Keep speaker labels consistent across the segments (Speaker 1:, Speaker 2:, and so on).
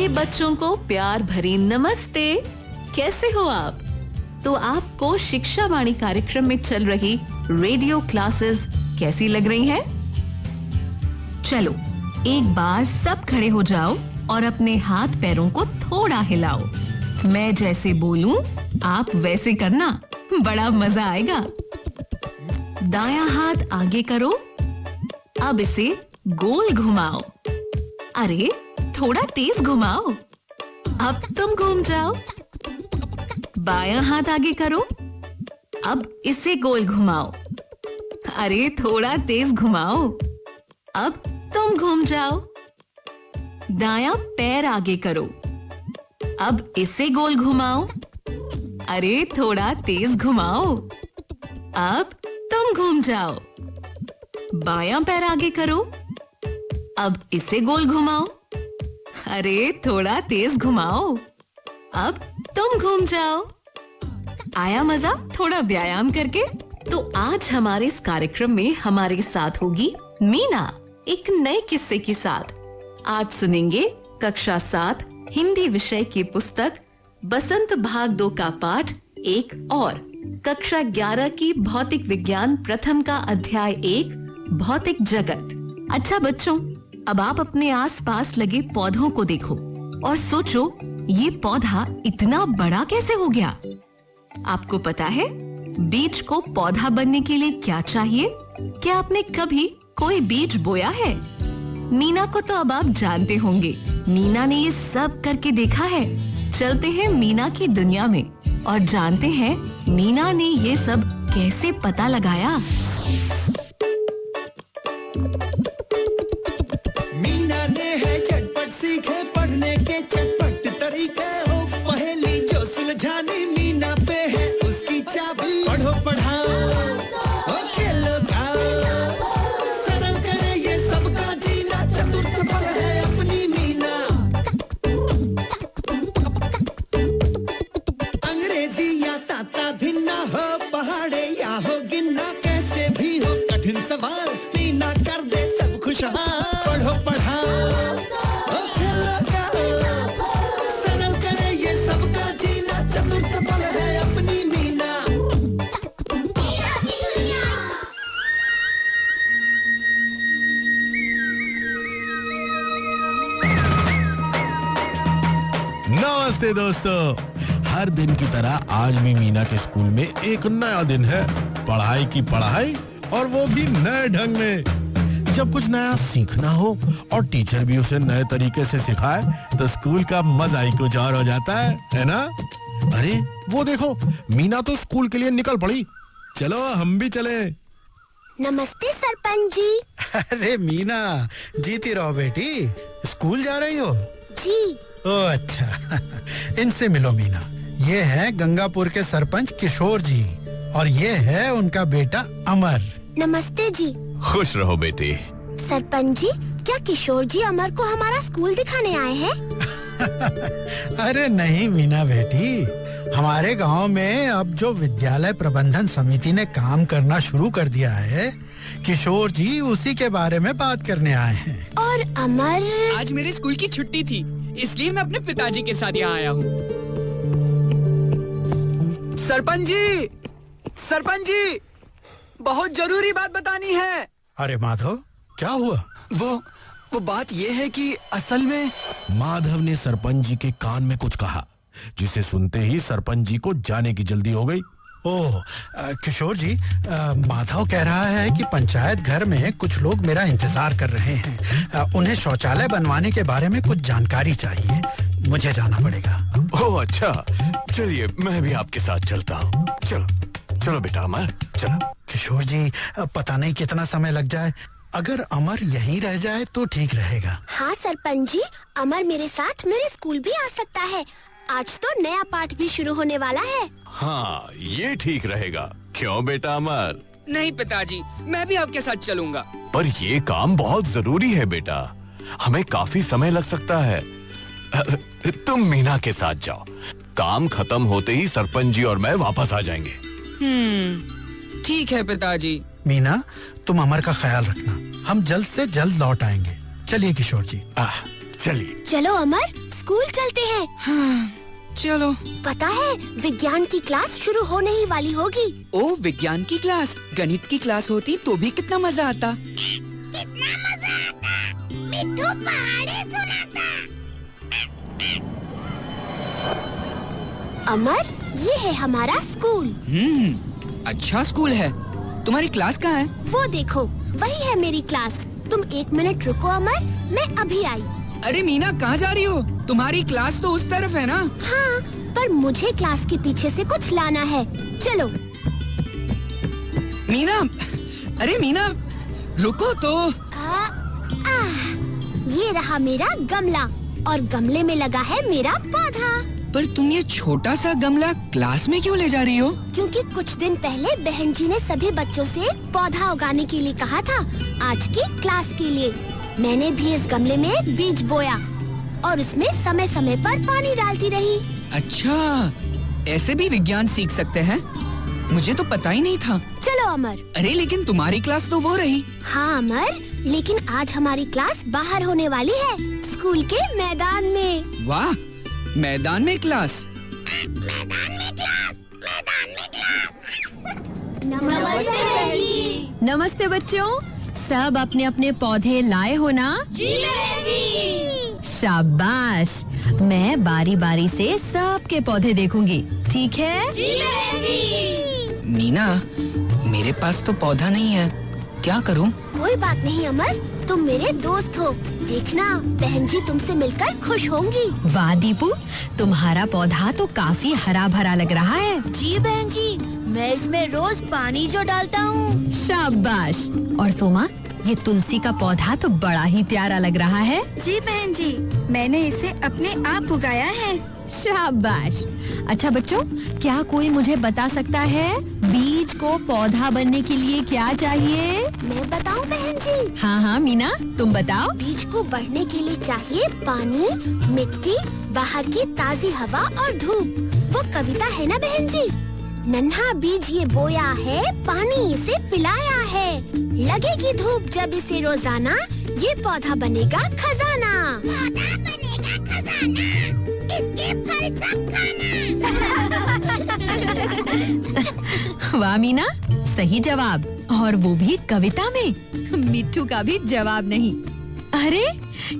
Speaker 1: सभी बच्चों को प्यार भरी नमस्ते। कैसे हो आप? तो आपको शिक्षा वाणी कार्यक्रम में चल रही रेडियो क्लासेस कैसी लग रही हैं? चलो एक बार सब खड़े हो जाओ और अपने हाथ पैरों को थोड़ा हिलाओ। मैं जैसे बोलूं आप वैसे करना, बड़ा मजा आएगा। दायां हाथ आगे करो, अब इसे गोल घुमाओ। अरे थोड़ा तेज घुमाओ, अब तुम घूम जाओ। बायां हाथ आगे करो, अब इसे गोल घुमाओ। अरे थोड़ा तेज घुमाओ, अब तुम घूम जाओ। दायां पैर आगे करो, अब इसे गोल घुमाओ। अरे थोड़ा तेज घुमाओ, अब तुम घूम जाओ। बायां पैर आगे करो, अब इसे गोल घुमाओ। अरे थोड़ा तेज घुमाओ, अब तुम घूम जाओ। आया मजा थोड़ा व्यायाम करके? तो आज हमारे इस कार्यक्रम में हमारे साथ होगी मीना, एक नए किस्से के साथ। आज सुनेंगे कक्षा 7 हिंदी विषय की पुस्तक बसंत भाग 2 का पाठ 1 और कक्षा 11 की भौतिक विज्ञान प्रथम का अध्याय 1 भौतिक जगत। अच्छा बच्चों, अब आप अपने आसपास लगे पौधों को देखो और सोचो ये पौधा इतना बड़ा कैसे हो गया? आपको पता है बीज को पौधा बनने के लिए क्या चाहिए? क्या आपने कभी कोई बीज बोया है? मीना को तो अब आप जानते होंगे, मीना ने ये सब करके देखा है। चलते हैं मीना की दुनिया में और जानते हैं मीना ने ये सब कैसे पता लगाया।
Speaker 2: मीना ने है झटपट सीखे पढ़ने के चटपट तरीके हो। पहेली जो सुलझानी मीना पे है उसकी चाबी। पढ़ो पढ़ाओ और खेलो गाओ, सरल करे ये सबका जीना। चतुर चपल है अपनी मीना। अंग्रेजी या ताता भिन्ना हो, पहाड़े या हो गिनना, कैसे भी हो कठिन सवाल मीना कर दे सब खुशहाल। पढ़ो पढ़ाओ और खेलो गाओ, सरल करे ये सबका जीना। चतुर चपल है अपनी मीना।
Speaker 3: नमस्ते दोस्तों, हर दिन की तरह आज भी मीना के स्कूल में एक नया दिन है। पढ़ाई की पढ़ाई, और वो भी नए ढंग में। जब कुछ नया सीखना हो और टीचर भी उसे नए तरीके से सिखाए तो स्कूल का मजा ही कुछ और हो जाता है ना? अरे वो देखो, मीना तो स्कूल के लिए निकल पड़ी। चलो हम भी चले।
Speaker 4: नमस्ते सरपंच जी।
Speaker 5: अरे मीना, जीती रहो बेटी। स्कूल जा रही हो?
Speaker 4: जी।
Speaker 5: ओ अच्छा। इनसे मिलो मीना, ये है गंगापुर के सरपंच किशोर जी और ये है उनका बेटा अमर।
Speaker 4: नमस्ते जी।
Speaker 3: खुश रहो बेटी।
Speaker 4: सरपंच जी, क्या किशोर जी अमर को हमारा स्कूल दिखाने आए हैं?
Speaker 5: अरे नहीं मीना बेटी, हमारे गांव में अब जो विद्यालय प्रबंधन समिति ने काम करना शुरू कर दिया है, किशोर जी उसी के बारे में बात करने आए हैं।
Speaker 4: और अमर?
Speaker 6: आज मेरे स्कूल की छुट्टी थी, इसलिए मैं अपने पिताजी के साथ यहाँ आया हूँ।
Speaker 7: सरपंच जी, बहुत जरूरी बात बतानी है।
Speaker 5: अरे माधव, क्या हुआ?
Speaker 7: वो बात ये है कि असल में
Speaker 3: माधव ने सरपंच जी के कान में कुछ कहा, जिसे सुनते ही सरपंच जी को जाने की जल्दी हो गई।
Speaker 5: ओह किशोर जी, माधव कह रहा है कि पंचायत घर में कुछ लोग मेरा इंतजार कर रहे हैं। उन्हें शौचालय बनवाने के बारे में कुछ जानकारी चाहिए। मुझे जाना पड़ेगा।
Speaker 3: ओह अच्छा, चलिए मैं भी आपके साथ चलता हूँ। चलो चलो बेटा अमर, चलो।
Speaker 5: किशोर जी, पता नहीं कितना समय लग जाए। अगर अमर यहीं रह जाए तो ठीक रहेगा।
Speaker 4: हाँ सरपंच जी, अमर मेरे साथ मेरे स्कूल भी आ सकता है। आज तो नया पाठ भी शुरू होने वाला है।
Speaker 3: हाँ ये ठीक रहेगा। क्यों बेटा अमर?
Speaker 6: नहीं पिताजी, मैं भी आपके साथ चलूंगा।
Speaker 3: पर ये काम बहुत जरूरी है बेटा, हमें काफी समय लग सकता है। तुम मीना के साथ जाओ, काम खत्म होते ही सरपंच जी और मैं वापस आ जाएंगे।
Speaker 6: ठीक है पिताजी।
Speaker 5: मीना, तुम अमर का ख्याल रखना, हम जल्द से जल्द लौट आएंगे। चलिए किशोर जी।
Speaker 3: चलिए।
Speaker 4: चलो अमर, स्कूल चलते हैं।
Speaker 6: चलो।
Speaker 4: पता है विज्ञान की क्लास शुरू होने ही वाली होगी।
Speaker 6: ओ, विज्ञान की क्लास। गणित की क्लास होती तो भी कितना मजा आता।
Speaker 4: कितना मजा आता। मिट्टू पहाड़ी सुनाता। अमर, ये है हमारा स्कूल।
Speaker 6: अच्छा स्कूल है। तुम्हारी क्लास कहाँ है?
Speaker 4: वो देखो, वही है मेरी क्लास। तुम 1 मिनट रुको अमर, मैं अभी आई।
Speaker 6: अरे मीना, कहाँ जा रही हो? तुम्हारी क्लास तो उस तरफ है ना?
Speaker 4: हाँ, पर मुझे क्लास के पीछे से कुछ लाना है। चलो।
Speaker 6: मीना, अरे मीना, रुको तो।
Speaker 4: ये रहा मेरा गमला और गमले में लगा है मेरा पौधा।
Speaker 6: पर तुम ये छोटा सा गमला क्लास में क्यों ले जा रही हो?
Speaker 4: क्योंकि कुछ दिन पहले बहन जी ने सभी बच्चों से एक पौधा उगाने के लिए कहा था, आज की क्लास के लिए। मैंने भी इस गमले में एक बीज बोया और उसमें समय समय पर पानी डालती रही।
Speaker 6: अच्छा, ऐसे भी विज्ञान सीख सकते हैं? मुझे तो पता ही नहीं था।
Speaker 4: चलो अमर।
Speaker 6: अरे लेकिन तुम्हारी क्लास तो वो रही।
Speaker 4: हाँ अमर, लेकिन आज हमारी क्लास बाहर होने वाली है, स्कूल के मैदान में।
Speaker 6: वाह, मैदान में क्लास।
Speaker 4: मैदान में क्लास, मैदान में क्लास।
Speaker 1: नमस्ते बच्चों, सब अपने अपने पौधे लाए हो ना?
Speaker 4: जी
Speaker 1: शाबाश, मैं बारी बारी से सबके पौधे देखूंगी, ठीक है?
Speaker 6: मीना, मेरे पास तो पौधा नहीं है, क्या करूं?
Speaker 4: कोई बात नहीं अमर, तुम मेरे दोस्त हो। देखना, बहन जी तुमसे मिलकर खुश होंगी।
Speaker 1: वाह दीपू, तुम्हारा पौधा तो काफी हरा भरा लग रहा है।
Speaker 4: जी बहन जी, मैं इसमें रोज पानी जो डालता हूँ।
Speaker 1: शाबाश। और सोमा, ये तुलसी का पौधा तो बड़ा ही प्यारा लग रहा है।
Speaker 8: जी बहन जी, मैंने इसे अपने आप उगाया है।
Speaker 1: शाबाश। अच्छा बच्चों, क्या कोई मुझे बता सकता है बीज को पौधा बनने के लिए क्या चाहिए?
Speaker 4: मैं बताऊँ बहन जी?
Speaker 1: हाँ हाँ मीना, तुम बताओ।
Speaker 4: बीज को बढ़ने के लिए चाहिए पानी, मिट्टी, बाहर की ताज़ी हवा और धूप। वो कविता है ना बहन जी? नन्हा बीज ये बोया है, पानी इसे पिलाया है, लगेगी धूप जब इसे रोजाना, ये पौधा बनेगा खजाना। पौधा बनेगा खजाना, इसके फल सब खाना।
Speaker 1: वाह मीना, सही जवाब, और वो भी कविता में। मिट्टू का भी जवाब नहीं। अरे,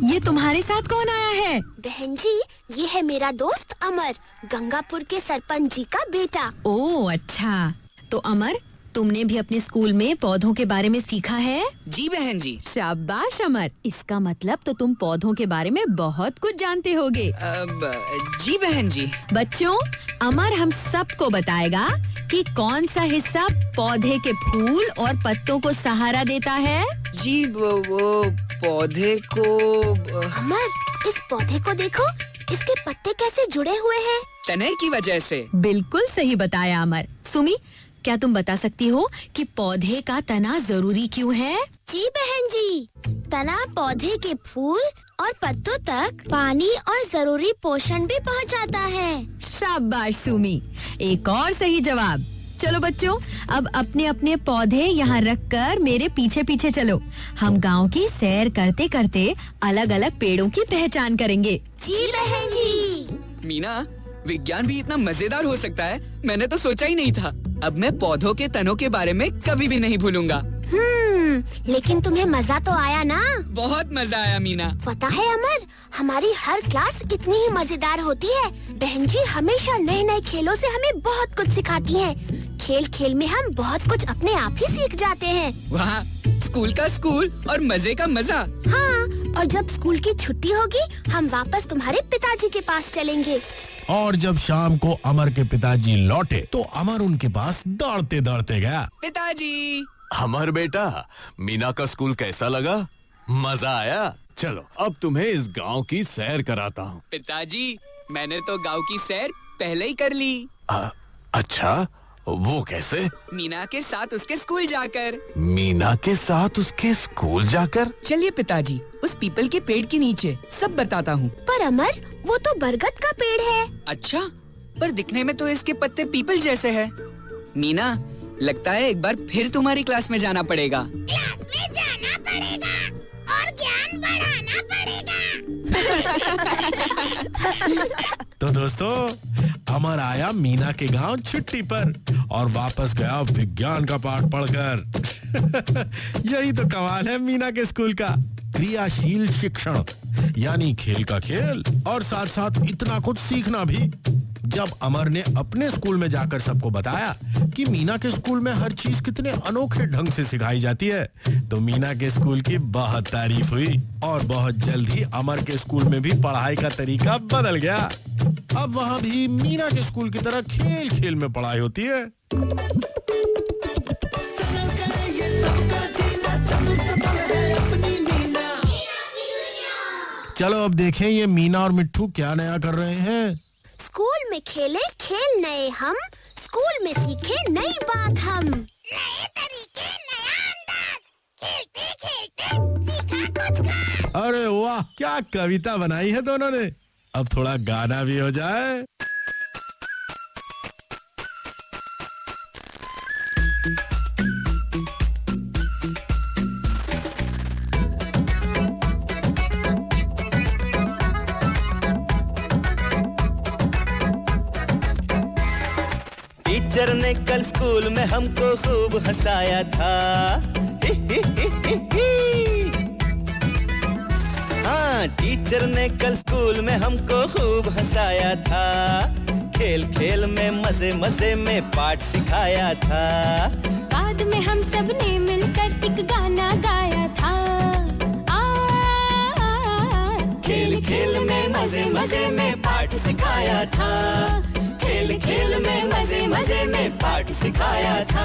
Speaker 1: ये तुम्हारे साथ कौन आया है?
Speaker 4: बहन जी, ये है मेरा दोस्त अमर, गंगापुर के सरपंच जी का बेटा।
Speaker 1: ओह अच्छा, तो अमर, तुमने भी अपने स्कूल में पौधों के बारे में सीखा है?
Speaker 6: जी बहन जी।
Speaker 1: शाबाश अमर, इसका मतलब तो तुम पौधों के बारे में बहुत कुछ जानते होगे।
Speaker 6: जी बहन जी।
Speaker 1: बच्चों, अमर हम सबको बताएगा कि कौन सा हिस्सा पौधे के फूल और पत्तों को सहारा देता है।
Speaker 6: जी वो पौधे को।
Speaker 4: अमर, इस पौधे को देखो, इसके पत्ते कैसे जुड़े हुए हैं?
Speaker 6: तने की वजह से।
Speaker 1: बिल्कुल सही बताया अमर। सुमी, क्या तुम बता सकती हो कि पौधे का तना जरूरी क्यों है?
Speaker 4: जी बहन जी, तना पौधे के फूल और पत्तों तक पानी और जरूरी पोषण भी पहुंचाता है।
Speaker 1: शाबाश सुमी, एक और सही जवाब। चलो बच्चों, अब अपने अपने पौधे यहाँ रखकर मेरे पीछे पीछे चलो। हम गांव की सैर करते करते अलग अलग पेड़ों की पहचान करेंगे।
Speaker 4: जी बहन जी।
Speaker 6: मीना, विज्ञान भी इतना मजेदार हो सकता है, मैंने तो सोचा ही नहीं था। अब मैं पौधों के तनों के बारे में कभी भी नहीं भूलूंगा।
Speaker 4: लेकिन तुम्हें मजा तो आया ना?
Speaker 6: बहुत मजा आया मीना।
Speaker 4: पता है अमर, हमारी हर क्लास इतनी ही मजेदार होती है। बहन जी हमेशा नए नए खेलों से हमें बहुत कुछ सिखाती हैं। खेल खेल में हम बहुत कुछ अपने आप ही सीख जाते हैं।
Speaker 6: वाह, स्कूल का स्कूल और मजे का मजा।
Speaker 4: हाँ, और जब स्कूल की छुट्टी होगी, हम वापस तुम्हारे पिताजी के पास चलेंगे।
Speaker 3: और जब शाम को अमर के पिताजी लौटे तो अमर उनके पास दौड़ते दौड़ते गया।
Speaker 6: पिताजी।
Speaker 9: अमर बेटा, मीना का स्कूल कैसा लगा? मजा आया? चलो अब तुम्हें इस गांव की सैर कराता हूँ।
Speaker 6: पिताजी, मैंने तो गांव की सैर पहले ही कर ली।
Speaker 9: अच्छा, वो कैसे?
Speaker 6: मीना के साथ उसके स्कूल जाकर।
Speaker 9: मीना के साथ उसके स्कूल जाकर?
Speaker 6: चलिए पिताजी, उस पीपल के पेड़ के नीचे सब बताता हूँ।
Speaker 4: पर अमर, वो तो बरगद का पेड़ है।
Speaker 6: अच्छा, पर दिखने में तो इसके पत्ते पीपल जैसे हैं। मीना, लगता है एक बार फिर तुम्हारी क्लास में जाना पड़ेगा।
Speaker 4: क्लास में जाना पड़ेगा और ज्ञान बढ़ाना पड़ेगा।
Speaker 3: तो दोस्तों, अमर आया मीना के गांव छुट्टी पर और वापस गया विज्ञान का पाठ पढ़कर। यही तो कमाल है मीना के स्कूल का, क्रियाशील शिक्षण, यानी खेल का खेल और साथ साथ इतना कुछ सीखना भी। जब अमर ने अपने स्कूल में जाकर सबको बताया कि मीना के स्कूल में हर चीज कितने अनोखे ढंग से सिखाई जाती है, तो मीना के स्कूल की बहुत तारीफ हुई और बहुत जल्द ही अमर के स्कूल में भी पढ़ाई का तरीका बदल गया। अब वहाँ भी मीना के स्कूल की तरह खेल खेल में पढ़ाई होती है। चलो अब देखें ये मीना और मिट्ठू क्या नया कर रहे हैं।
Speaker 4: स्कूल में खेले खेल नए हम, स्कूल में सीखे नई बात हम। नए तरीके, नया अंदाज, खेलते खेलते सीखा कुछ खास।
Speaker 3: अरे वाह, क्या कविता बनाई है दोनों ने। अब थोड़ा गाना भी हो जाए।
Speaker 2: टीचर ने कल स्कूल में हमको खूब हंसाया था। ही ही ही ही ही। हाँ, टीचर ने कल स्कूल में हमको खूब हंसाया था। खेल खेल में मजे मजे में पाठ सिखाया था।
Speaker 8: बाद में हम सब ने मिलकर एक गाना गाया था।
Speaker 2: खेल खेल में मजे मजे में पाठ सिखाया था। खेल खेल में मजे मजे में पाठ सिखाया था।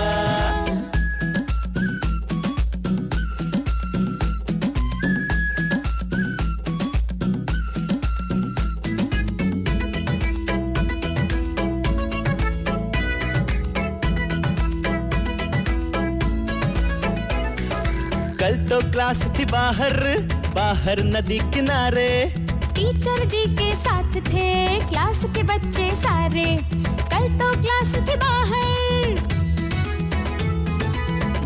Speaker 2: कल तो क्लास थी बाहर, बाहर नदी किनारे।
Speaker 8: टीचर जी के साथ थे क्लास के बच्चे सारे। कल तो क्लास थी बाहर।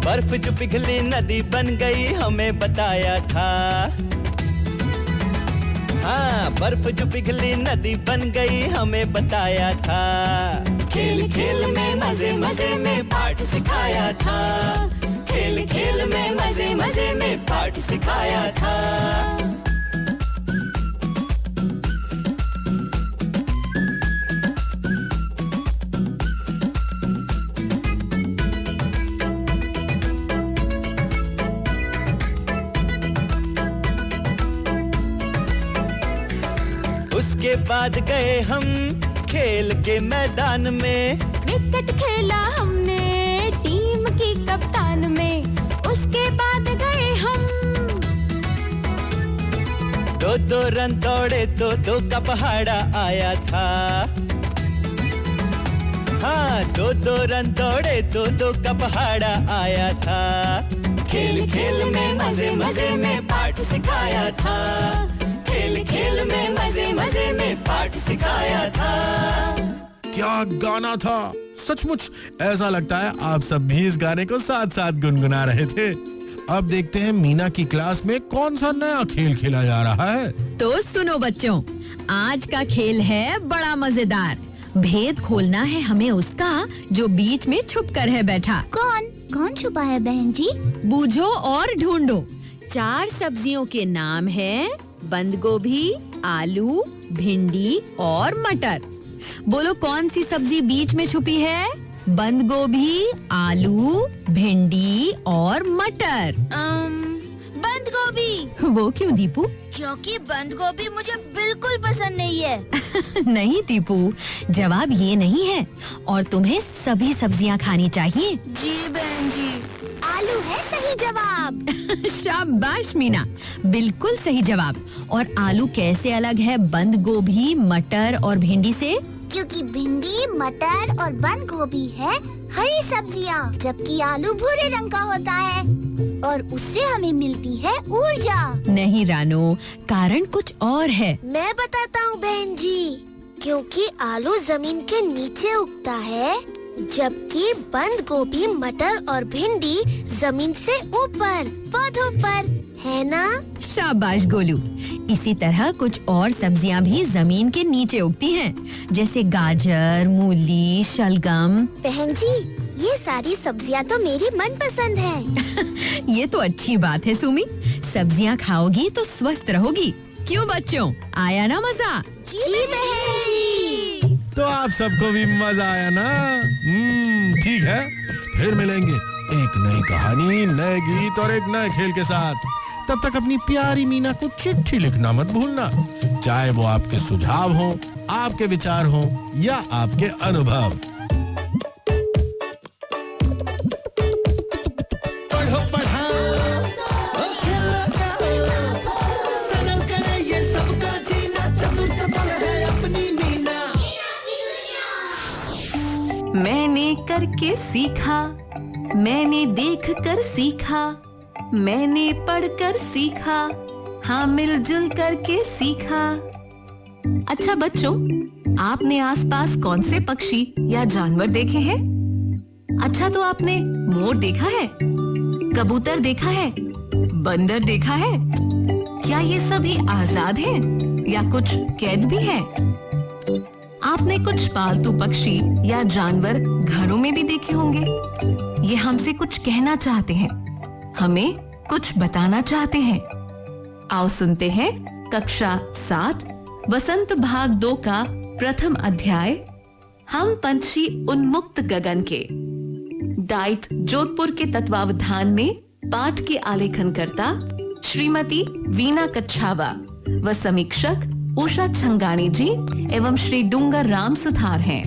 Speaker 2: बर्फ जो पिघली नदी बन गई हमें बताया था। हाँ, बर्फ जो पिघली नदी बन गई हमें बताया था। खेल खेल में मजे मजे में पाठ सिखाया था। खेल खेल में मजे मजे में पाठ सिखाया था। उसके बाद गए हम खेल के मैदान में।
Speaker 8: क्रिकेट खेला हमने टीम की कप्तान में। उसके बाद गए हम।
Speaker 2: दो दो रन दौड़े तो दो का पहाड़ा आया था। हाँ, दो दो रन दौड़े तो दो का पहाड़ा आया था। खेल खेल में मजे मजे में पाठ सिखाया था। खेल खेल में मजे मजे में पाठ सिखाया था।
Speaker 3: क्या गाना था, सचमुच ऐसा लगता है आप सब भी इस गाने को साथ साथ गुनगुना रहे थे। अब देखते हैं मीना की क्लास में कौन सा नया खेल खेला जा रहा है।
Speaker 1: तो सुनो बच्चों, आज का खेल है बड़ा मजेदार। भेद खोलना है हमें उसका जो बीच में छुप कर है बैठा।
Speaker 4: कौन छुपा है बहन जी?
Speaker 1: बूझो और ढूंढो। 4 सब्जियों के नाम हैं बंद गोभी, आलू, भिंडी और मटर। बोलो कौन सी सब्जी बीच में छुपी है? बंद गोभी, आलू, भिंडी और मटर।
Speaker 4: बंद गोभी।
Speaker 1: वो क्यों दीपू?
Speaker 4: क्योंकि बंद गोभी मुझे बिल्कुल पसंद नहीं है।
Speaker 1: नहीं दीपू, जवाब ये नहीं है और तुम्हें सभी सब्जियां खानी चाहिए।
Speaker 4: जी बहन जी, आलू है सही जवाब।
Speaker 1: शाबाश मीना, बिल्कुल सही जवाब। और आलू कैसे अलग है बंद गोभी, मटर और भिंडी से?
Speaker 4: क्योंकि भिंडी, मटर और बंद गोभी है हरी सब्जियाँ, जबकि आलू भूरे रंग का होता है और उससे हमें मिलती है ऊर्जा।
Speaker 1: नहीं रानो, कारण कुछ और है।
Speaker 4: मैं बताता हूँ बहन जी, क्योंकि आलू जमीन के नीचे उगता है, जबकि बंद गोभी, मटर और भिंडी जमीन से ऊपर पौधों पर। है ना?
Speaker 8: शाबाश गोलू। इसी तरह कुछ और सब्जियां भी जमीन के नीचे उगती हैं, जैसे गाजर, मूली, शलगम।
Speaker 4: बहन जी, ये सारी सब्जियां तो मेरी मनपसंद हैं।
Speaker 8: ये तो अच्छी बात है सुमी। सब्जियां खाओगी तो स्वस्थ रहोगी। क्यों बच्चों, आया ना मजा?
Speaker 4: जी बहन जी।
Speaker 3: तो आप सबको भी मजा आया ना? ठीक है, फिर मिलेंगे एक नई कहानी, नए गीत और एक नए खेल के साथ। तब तक अपनी प्यारी मीना को चिट्ठी लिखना मत भूलना, चाहे वो आपके सुझाव हो, आपके विचार हो या आपके अनुभव।
Speaker 2: पढ़ो पढ़ाओ, खेलो गाओ, सरल करे ये सबका जीना, चतुर्थ पल है अपनी मीना।
Speaker 1: मैंने करके सीखा, मैंने देख कर सीखा, मैंने पढ़कर सीखा, हाँ मिलजुल करके सीखा। अच्छा बच्चों, आपने आसपास कौन से पक्षी या जानवर देखे हैं? अच्छा तो आपने मोर देखा है, कबूतर देखा है, बंदर देखा है? क्या ये सभी आजाद हैं या कुछ कैद भी हैं? आपने कुछ पालतू पक्षी या जानवर घरों में भी देखे होंगे। ये हमसे कुछ कहना चाहते हैं, हमें कुछ बताना चाहते हैं। आओ सुनते हैं कक्षा 7 वसंत भाग 2 का प्रथम अध्याय, हम पंछी उन्मुक्त गगन के। डाइट जोधपुर के तत्वावधान में पाठ के आलेखनकर्ता श्रीमती वीना कच्छावा व समीक्षक उषा छंगाणी जी एवं श्री डूंगर राम सुथार हैं।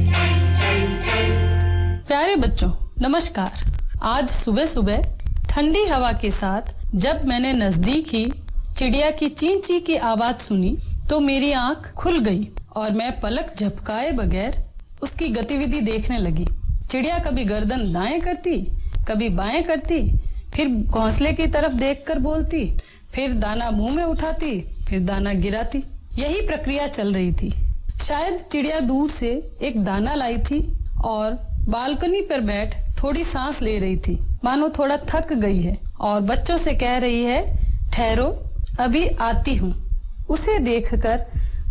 Speaker 10: प्यारे बच्चों नमस्कार। आज सुबह सुबह ठंडी हवा के साथ जब मैंने नजदीक ही चिड़िया की चीं चीं की आवाज सुनी तो मेरी आंख खुल गई और मैं पलक झपकाए बगैर उसकी गतिविधि देखने लगी। चिड़िया कभी गर्दन दाएं करती, कभी बाएं करती, फिर घोंसले की तरफ देखकर बोलती, फिर दाना मुंह में उठाती, फिर दाना गिराती। यही प्रक्रिया चल रही थी। शायद चिड़िया दूर से एक दाना लाई थी और बालकनी पर बैठ थोड़ी सांस ले रही थी, मानो थोड़ा थक गई है और बच्चों से कह रही है, ठहरो अभी आती हूँ। उसे देखकर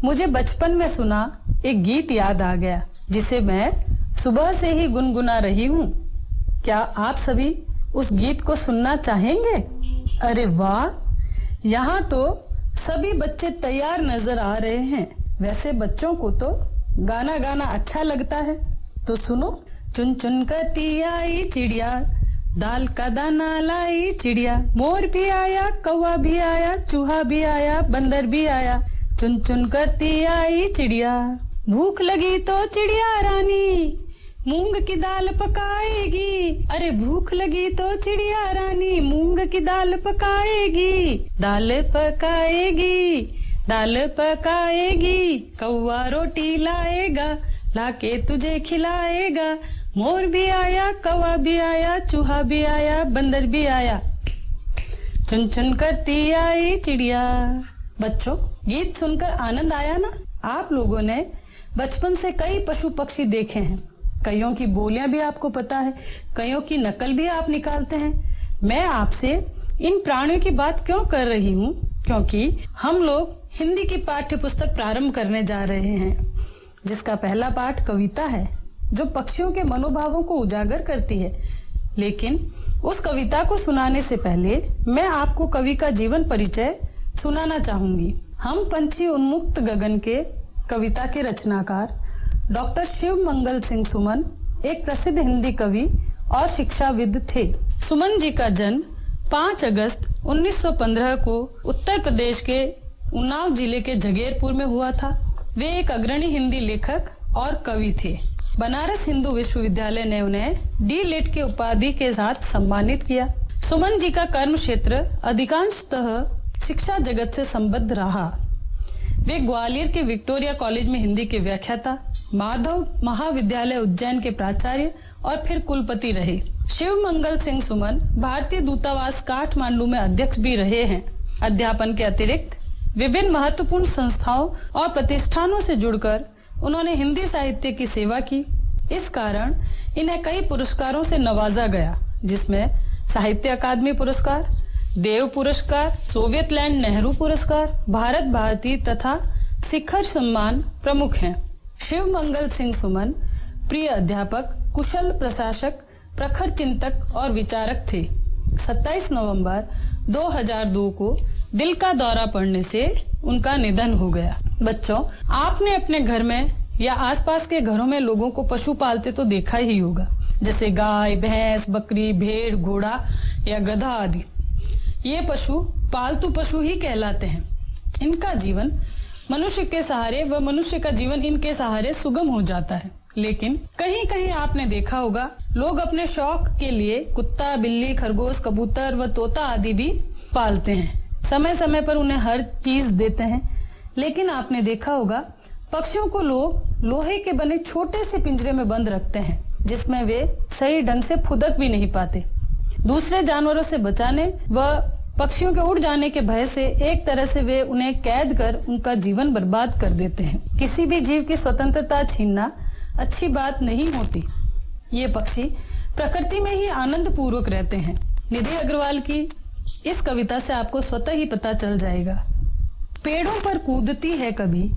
Speaker 10: मुझे बचपन में सुना एक गीत याद आ गया, जिसे मैं सुबह से ही गुनगुना रही हूँ। क्या आप सभी उस गीत को सुनना चाहेंगे? अरे वाह, यहाँ तो सभी बच्चे तैयार नजर आ रहे हैं। वैसे बच्चों को तो गाना गाना अच्छा लगता है, तो सुनो। चुन चुन करती आई चिड़िया, दाल का दाना लाई चिड़िया, मोर भी आया, कौवा भी आया, चूहा भी आया, बंदर भी आया, चुन चुन करती आई चिड़िया। भूख लगी तो चिड़िया रानी मूंग की दाल पकाएगी। अरे भूख लगी तो चिड़िया रानी मूंग की दाल पकाएगी, दाल पकाएगी, दाल पकाएगी। कौवा रोटी लाएगा, लाके तुझे खिलाएगा। मोर भी आया, कौवा भी आया, चूहा भी आया, बंदर भी आया, चुन चुन करती आई चिड़िया। बच्चों, गीत सुनकर आनंद आया ना? आप लोगों ने बचपन से कई पशु पक्षी देखे हैं, कईयों की बोलियां भी आपको पता है, कईयों की नकल भी आप निकालते हैं। मैं आपसे इन प्राणियों की बात क्यों कर रही हूँ? क्योंकि हम लोग हिंदी की पाठ्य पुस्तक प्रारंभ करने जा रहे हैं, जिसका पहला पाठ कविता है, जो पक्षियों के मनोभावों को उजागर करती है। लेकिन उस कविता को सुनाने से पहले मैं आपको कवि का जीवन परिचय सुनाना चाहूंगी। हम पंछी उन्मुक्त गगन के कविता के रचनाकार डॉक्टर शिव मंगल सिंह सुमन एक प्रसिद्ध हिंदी कवि और शिक्षाविद थे। सुमन जी का जन्म 5 अगस्त 1915 को उत्तर प्रदेश के उन्नाव जिले के जगेरपुर में हुआ था। वे एक अग्रणी हिंदी लेखक और कवि थे। बनारस हिंदू विश्वविद्यालय ने उन्हें डी.लिट की उपाधि के साथ सम्मानित किया। सुमन जी का कर्म क्षेत्र अधिकांशतः शिक्षा जगत से संबद्ध रहा। वे ग्वालियर के विक्टोरिया कॉलेज में हिंदी के व्याख्याता, माधव महाविद्यालय उज्जैन के प्राचार्य और फिर कुलपति रहे। शिव मंगल सिंह सुमन भारतीय दूतावास काठमांडू में अध्यक्ष भी रहे हैं। अध्यापन के अतिरिक्त विभिन्न महत्वपूर्ण संस्थाओं और प्रतिष्ठानों से जुड़कर उन्होंने हिंदी साहित्य की सेवा की। इस कारण इन्हें कई पुरस्कारों से नवाजा गया, जिसमें साहित्य अकादमी पुरस्कार, देव पुरस्कार, सोवियत लैंड नेहरू पुरस्कार, भारत भारती तथा शिखर सम्मान प्रमुख हैं। शिव मंगल सिंह सुमन प्रिय अध्यापक, कुशल प्रशासक, प्रखर चिंतक और विचारक थे। 27 नवंबर 2002 को दिल का दौरा पड़ने से उनका निधन हो गया। बच्चों, आपने अपने घर में या आसपास के घरों में लोगों को पशु पालते तो देखा ही होगा, जैसे गाय, भैंस, बकरी, भेड़, घोड़ा या गधा आदि। ये पशु पालतू पशु ही कहलाते हैं। इनका जीवन मनुष्य के सहारे व मनुष्य का जीवन इनके सहारे सुगम हो जाता है। लेकिन कहीं कहीं आपने देखा होगा लोग अपने शौक के लिए कुत्ता, बिल्ली, खरगोश, कबूतर व तोता आदि भी पालते हैं। समय समय पर उन्हें हर चीज देते हैं। लेकिन आपने देखा होगा पक्षियों को लोग लोहे के बने छोटे से पिंजरे में बंद रखते हैं, जिसमें वे सही ढंग से फुदक भी नहीं पाते। दूसरे जानवरों से बचाने व पक्षियों के उड़ जाने के भय से एक तरह से वे उन्हें कैद कर उनका जीवन बर्बाद कर देते हैं। किसी भी जीव की स्वतंत्रता छीनना अच्छी बात नहीं होती। ये पक्षी प्रकृति में ही आनंद पूर्वक रहते हैं। निधि अग्रवाल की इस कविता से आपको स्वतः ही पता चल जाएगा। पेड़ों पर कूदती है कभी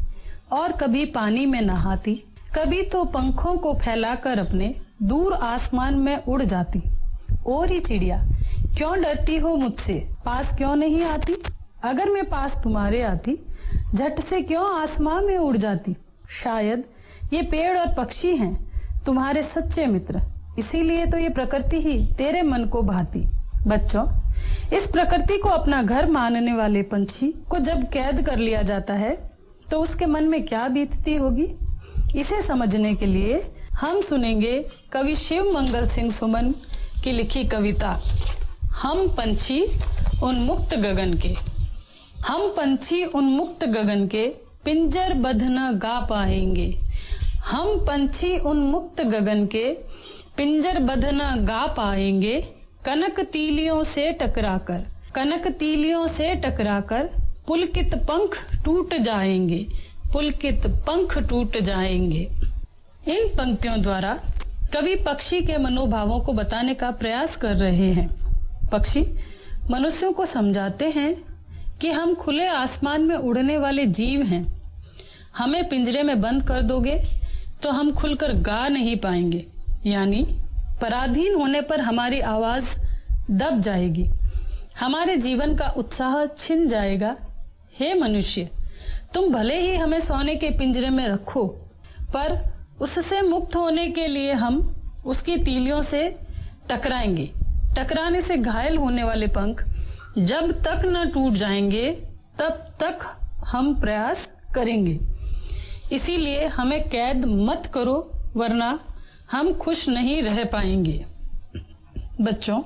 Speaker 10: और कभी पानी में नहाती, कभी तो पंखों को फैलाकर अपने दूर आसमान में उड़ जाती। और ही चिड़िया, क्यों डरती हो मुझसे, पास क्यों नहीं आती? अगर मैं पास तुम्हारे आती, झट से क्यों आसमान में उड़ जाती? शायद ये पेड़ और पक्षी हैं तुम्हारे सच्चे मित्र, इसीलिए तो ये प्रकृति ही तेरे मन को भाती। बच्चों, इस प्रकृति को अपना घर मानने वाले पंछी को जब कैद कर लिया जाता है तो उसके मन में क्या बीतती होगी, इसे समझने के लिए हम सुनेंगे कवि शिव मंगल सिंह सुमन की लिखी कविता हम पंछी उन्मुक्त गगन के। हम पंछी उन्मुक्त गगन के, पिंजर बंध न गा पाएंगे। हम पंछी उन्मुक्त गगन के, पिंजर बंध न गा पाएंगे। कनक तीलियों से टकराकर, कनक तीलियों से टकराकर, पुलकित पंख टूट जाएंगे, पुलकित पंख टूट जाएंगे। इन पंक्तियों द्वारा कवि पक्षी के मनोभावों को बताने का प्रयास कर रहे हैं। पक्षी मनुष्यों को समझाते हैं कि हम खुले आसमान में उड़ने वाले जीव हैं। हमें पिंजरे में बंद कर दोगे तो हम खुलकर गा नहीं पाएंगे, यानी पराधीन होने पर हमारी आवाज दब जाएगी, हमारे जीवन का उत्साह छिन जाएगा। हे मनुष्य, तुम भले ही हमें सोने के पिंजरे में रखो, पर उससे मुक्त होने के लिए हम उसकी तीलियों से टकराएंगे। टकराने से घायल होने वाले पंख जब तक न टूट जाएंगे तब तक हम प्रयास करेंगे। इसीलिए हमें कैद मत करो, वरना हम खुश नहीं रह पाएंगे। बच्चों,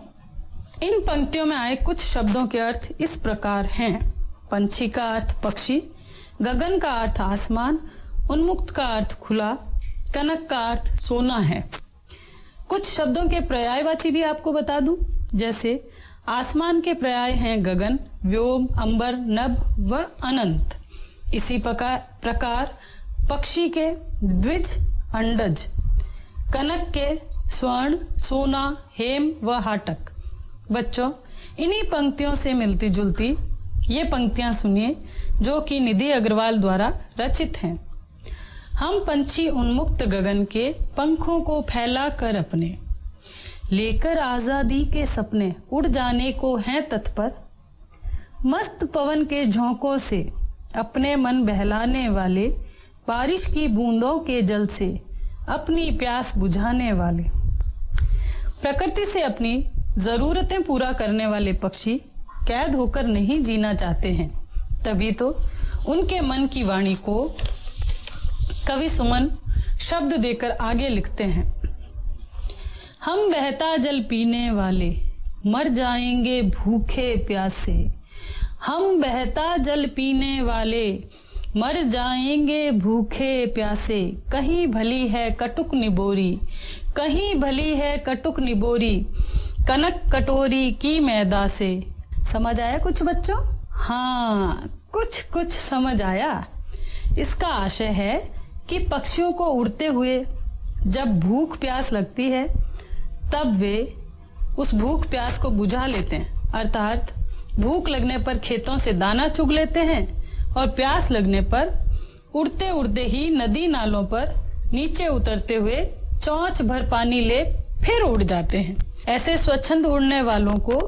Speaker 10: इन पंक्तियों में आए कुछ शब्दों के अर्थ इस प्रकार हैं। पंछी का अर्थ पक्षी, गगन का अर्थ आसमान, उन्मुक्त का अर्थ खुला, कनक का अर्थ सोना है। कुछ शब्दों के पर्यायवाची भी आपको बता दूं, जैसे आसमान के पर्याय हैं गगन, व्योम, अंबर, नभ व अनंत। इसी प्रकार पक्षी के द्विज, अंडज, कनक के स्वर्ण, सोना, हेम व हाटक। बच्चों, इन्हीं पंक्तियों से मिलती जुलती ये पंक्तियां सुनिए जो कि निधि अग्रवाल द्वारा रचित हैं। हम पंछी उन्मुक्त गगन के, पंखों को फैला कर अपने, लेकर आजादी के सपने, उड़ जाने को हैं तत्पर। मस्त पवन के झोंकों से अपने मन बहलाने वाले, बारिश की बूंदों के जल से अपनी प्यास बुझाने वाले। प्रकृति से अपनी जरूरतें पूरा करने वाले पक्षी कैद होकर नहीं जीना चाहते हैं, तभी तो उनके मन की वाणी को कवि सुमन शब्द देकर आगे लिखते हैं। हम बहता जल पीने वाले, मर जाएंगे भूखे प्यासे। हम बहता जल पीने वाले, मर जाएंगे भूखे प्यासे। कहीं भली है कटुक निबोरी, कहीं भली है कटुक निबोरी, कनक कटोरी की मैदा से। समझ आया कुछ बच्चों? हाँ, कुछ समझ आया। इसका आशय है कि पक्षियों को उड़ते हुए जब भूख प्यास लगती है तब वे उस भूख प्यास को बुझा लेते हैं, अर्थात भूख लगने पर खेतों से दाना चुग लेते हैं और प्यास लगने पर उड़ते उड़ते ही नदी नालों पर नीचे उतरते हुए चौंच भर पानी ले फिर उड़ जाते हैं। ऐसे स्वच्छंद उड़ने वालों को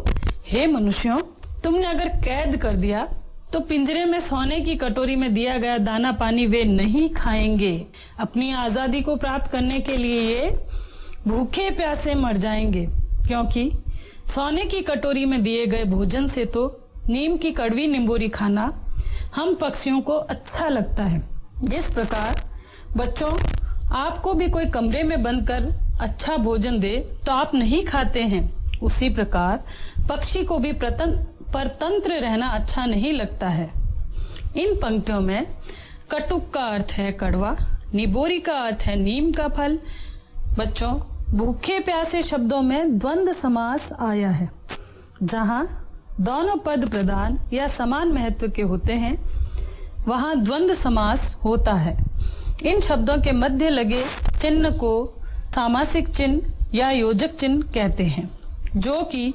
Speaker 10: हे मनुष्यों, तुमने अगर कैद कर दिया तो पिंजरे में सोने की कटोरी में दिया गया दाना पानी वे नहीं खाएंगे। अपनी आजादी को प्राप्त करने के लिए ये भूखे प्यासे मर जाएंगे, क्योंकि सोने की कटोरी में दिए गए भोजन से तो नीम की कड़वी निंबोरी खाना हम पक्षियों को अच्छा लगता है। जिस प्रकार बच्चों, आपको भी कोई कमरे में बंद कर अच्छा भोजन दे तो आप नहीं खाते हैं, उसी प्रकार पक्षी को भी परतंत्र रहना अच्छा नहीं लगता है। इन पंक्तियों में कटुक का अर्थ है कड़वा, निबोरी का अर्थ है नीम का फल। बच्चों, भूखे प्यासे शब्दों में द्वंद्व समास आया है। जहां दोनों पद प्रधान या समान महत्व के होते हैं वहां द्वंद्व समास होता है। इन शब्दों के मध्य लगे चिन्ह को सामासिक चिन्ह या योजक चिन्ह कहते हैं, जो कि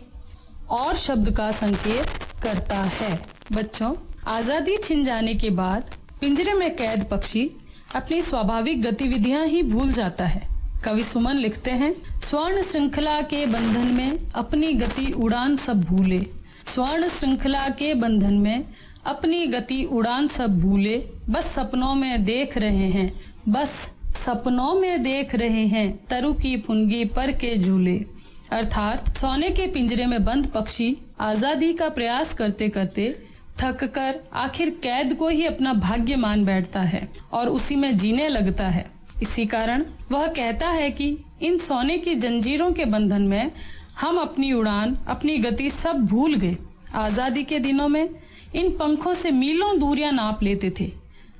Speaker 10: और शब्द का संकेत करता है। बच्चों, आजादी छिन जाने के बाद पिंजरे में कैद पक्षी अपनी स्वाभाविक गतिविधियां ही भूल जाता है। कवि सुमन लिखते हैं, स्वर्ण श्रृंखला के बंधन में अपनी गति उड़ान सब भूले, स्वर्ण श्रृंखला के बंधन में अपनी गति उड़ान सब भूले, बस सपनों में देख रहे हैं, बस सपनों में देख रहे हैं तरु की फुनगी पर के झूले। अर्थात सोने के पिंजरे में बंद पक्षी आजादी का प्रयास करते करते थककर आखिर कैद को ही अपना भाग्य मान बैठता है और उसी में जीने लगता है। इसी कारण वह कहता है कि इन सोने की जंजीरों के बंधन में हम अपनी उड़ान, अपनी गति सब भूल गए। आजादी के दिनों में इन पंखों से मीलों दूरियां नाप लेते थे,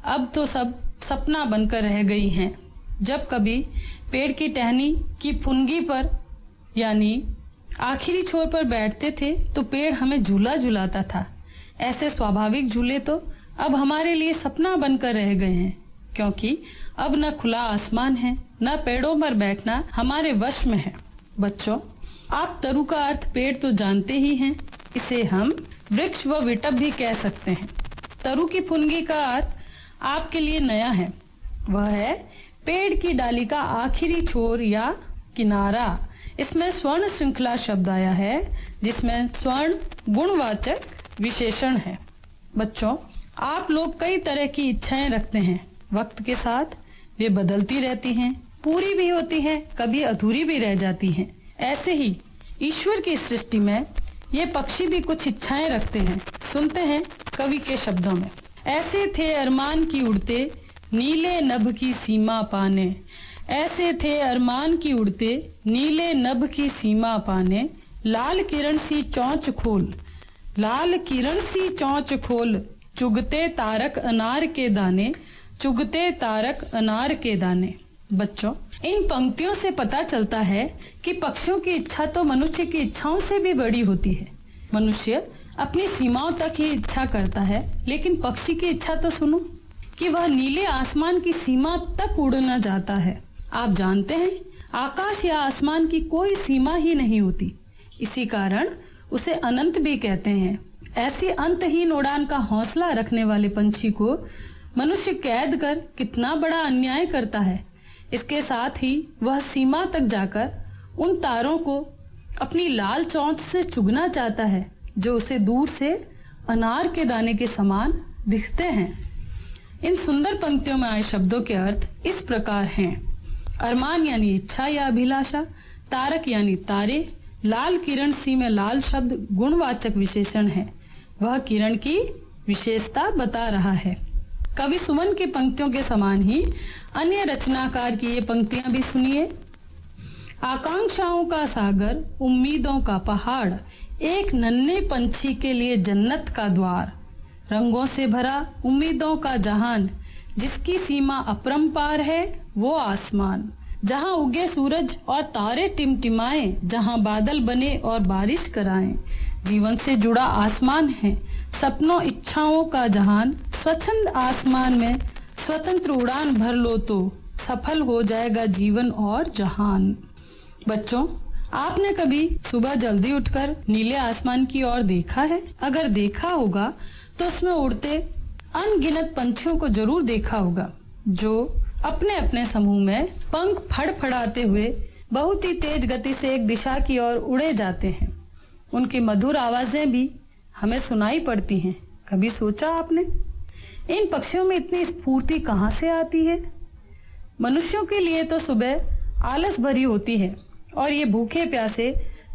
Speaker 10: अब तो सब सपना बनकर रह गई हैं। जब कभी पेड़ की टहनी की फुनगी पर यानी आखिरी छोर पर बैठते थे तो पेड़ हमें झूला झुलाता था। ऐसे स्वाभाविक झूले तो अब हमारे लिए सपना बनकर रह गए हैं, क्योंकि अब न खुला आसमान है, न पेड़ों पर बैठना हमारे वश में है। बच्चों, आप तरु का अर्थ पेड़ तो जानते ही हैं, इसे हम वृक्ष व विटप भी कह सकते हैं। तरु की फुनगी का अर्थ आपके लिए नया है, वह है पेड़ की डाली का आखिरी छोर या किनारा। इसमें स्वर्ण श्रृंखला शब्द आया है, जिसमें स्वर्ण गुणवाचक विशेषण है। बच्चों, आप लोग कई तरह की इच्छाएं रखते हैं, वक्त के साथ वे बदलती रहती हैं, पूरी भी होती हैं, कभी अधूरी भी रह जाती हैं। ऐसे ही ईश्वर की सृष्टि में ये पक्षी भी कुछ इच्छाएं रखते हैं। सुनते हैं कवि के शब्दों में, ऐसे थे अरमान की उड़ते नीले नभ की सीमा पाने, ऐसे थे अरमान की उड़ते नीले नभ की सीमा पाने, लाल किरण सी चौंच खोल, लाल किरण सी चौंच खोल, चुगते तारक अनार के दाने, चुगते तारक अनार के दाने। बच्चों, इन पंक्तियों से पता चलता है कि पक्षियों की इच्छा तो मनुष्य की इच्छाओं से भी बड़ी होती है। मनुष्य अपनी सीमाओं तक ही इच्छा करता है, लेकिन पक्षी की इच्छा तो सुनो कि वह नीले आसमान की सीमा तक उड़ना चाहता है। आप जानते हैं, आकाश या आसमान की कोई सीमा ही नहीं होती, इसी कारण उसे अनंत भी कहते हैं। ऐसी अंतहीन उड़ान का हौसला रखने वाले पंछी को मनुष्य कैद कर कितना बड़ा अन्याय करता है। इसके साथ ही वह सीमा तक जाकर उन तारों को अपनी लाल चोंच से चुगना चाहता है, जो उसे दूर से अनार के दाने के समान दिखते हैं। इन सुंदर पंक्तियों में आए शब्दों के अर्थ इस प्रकार हैं। अरमान यानी इच्छा या अभिलाषा, तारक यानी तारे, लाल किरण सी में लाल शब्द गुणवाचक विशेषण है, वह किरण की विशेषता बता रहा है। कवि सुमन की पंक्तियों के समान ही अन्य रचनाकार की ये पंक्तियां भी सुनिए। आकांक्षाओं का सागर, उम्मीदों का पहाड़, एक नन्हे पंछी के लिए जन्नत का द्वार, रंगों से भरा उम्मीदों का जहान, जिसकी सीमा अपरंपार है वो आसमान, जहां उगे सूरज और तारे टिमटिमाएं, जहां बादल बने और बारिश कराएं, जीवन से जुड़ा आसमान है, सपनों इच्छाओं का जहान, स्वच्छंद आसमान में स्वतंत्र उड़ान भर लो तो सफल हो जाएगा जीवन और जहान। बच्चों, आपने कभी सुबह जल्दी उठकर नीले आसमान की ओर देखा है? अगर देखा होगा तो उसमें उड़ते अनगिनत पंछियों को जरूर देखा होगा, जो अपने अपने समूह में पंख फड़फड़ाते हुए बहुत ही तेज गति से एक दिशा की ओर उड़े जाते हैं। उनकी मधुर आवाजें भी हमें सुनाई पड़ती हैं। कभी सोचा आपने, इन पक्षियों में इतनी स्फूर्ति कहाँ से आती है? मनुष्यों के लिए तो सुबह आलस भरी होती है और ये भूखे प्यासे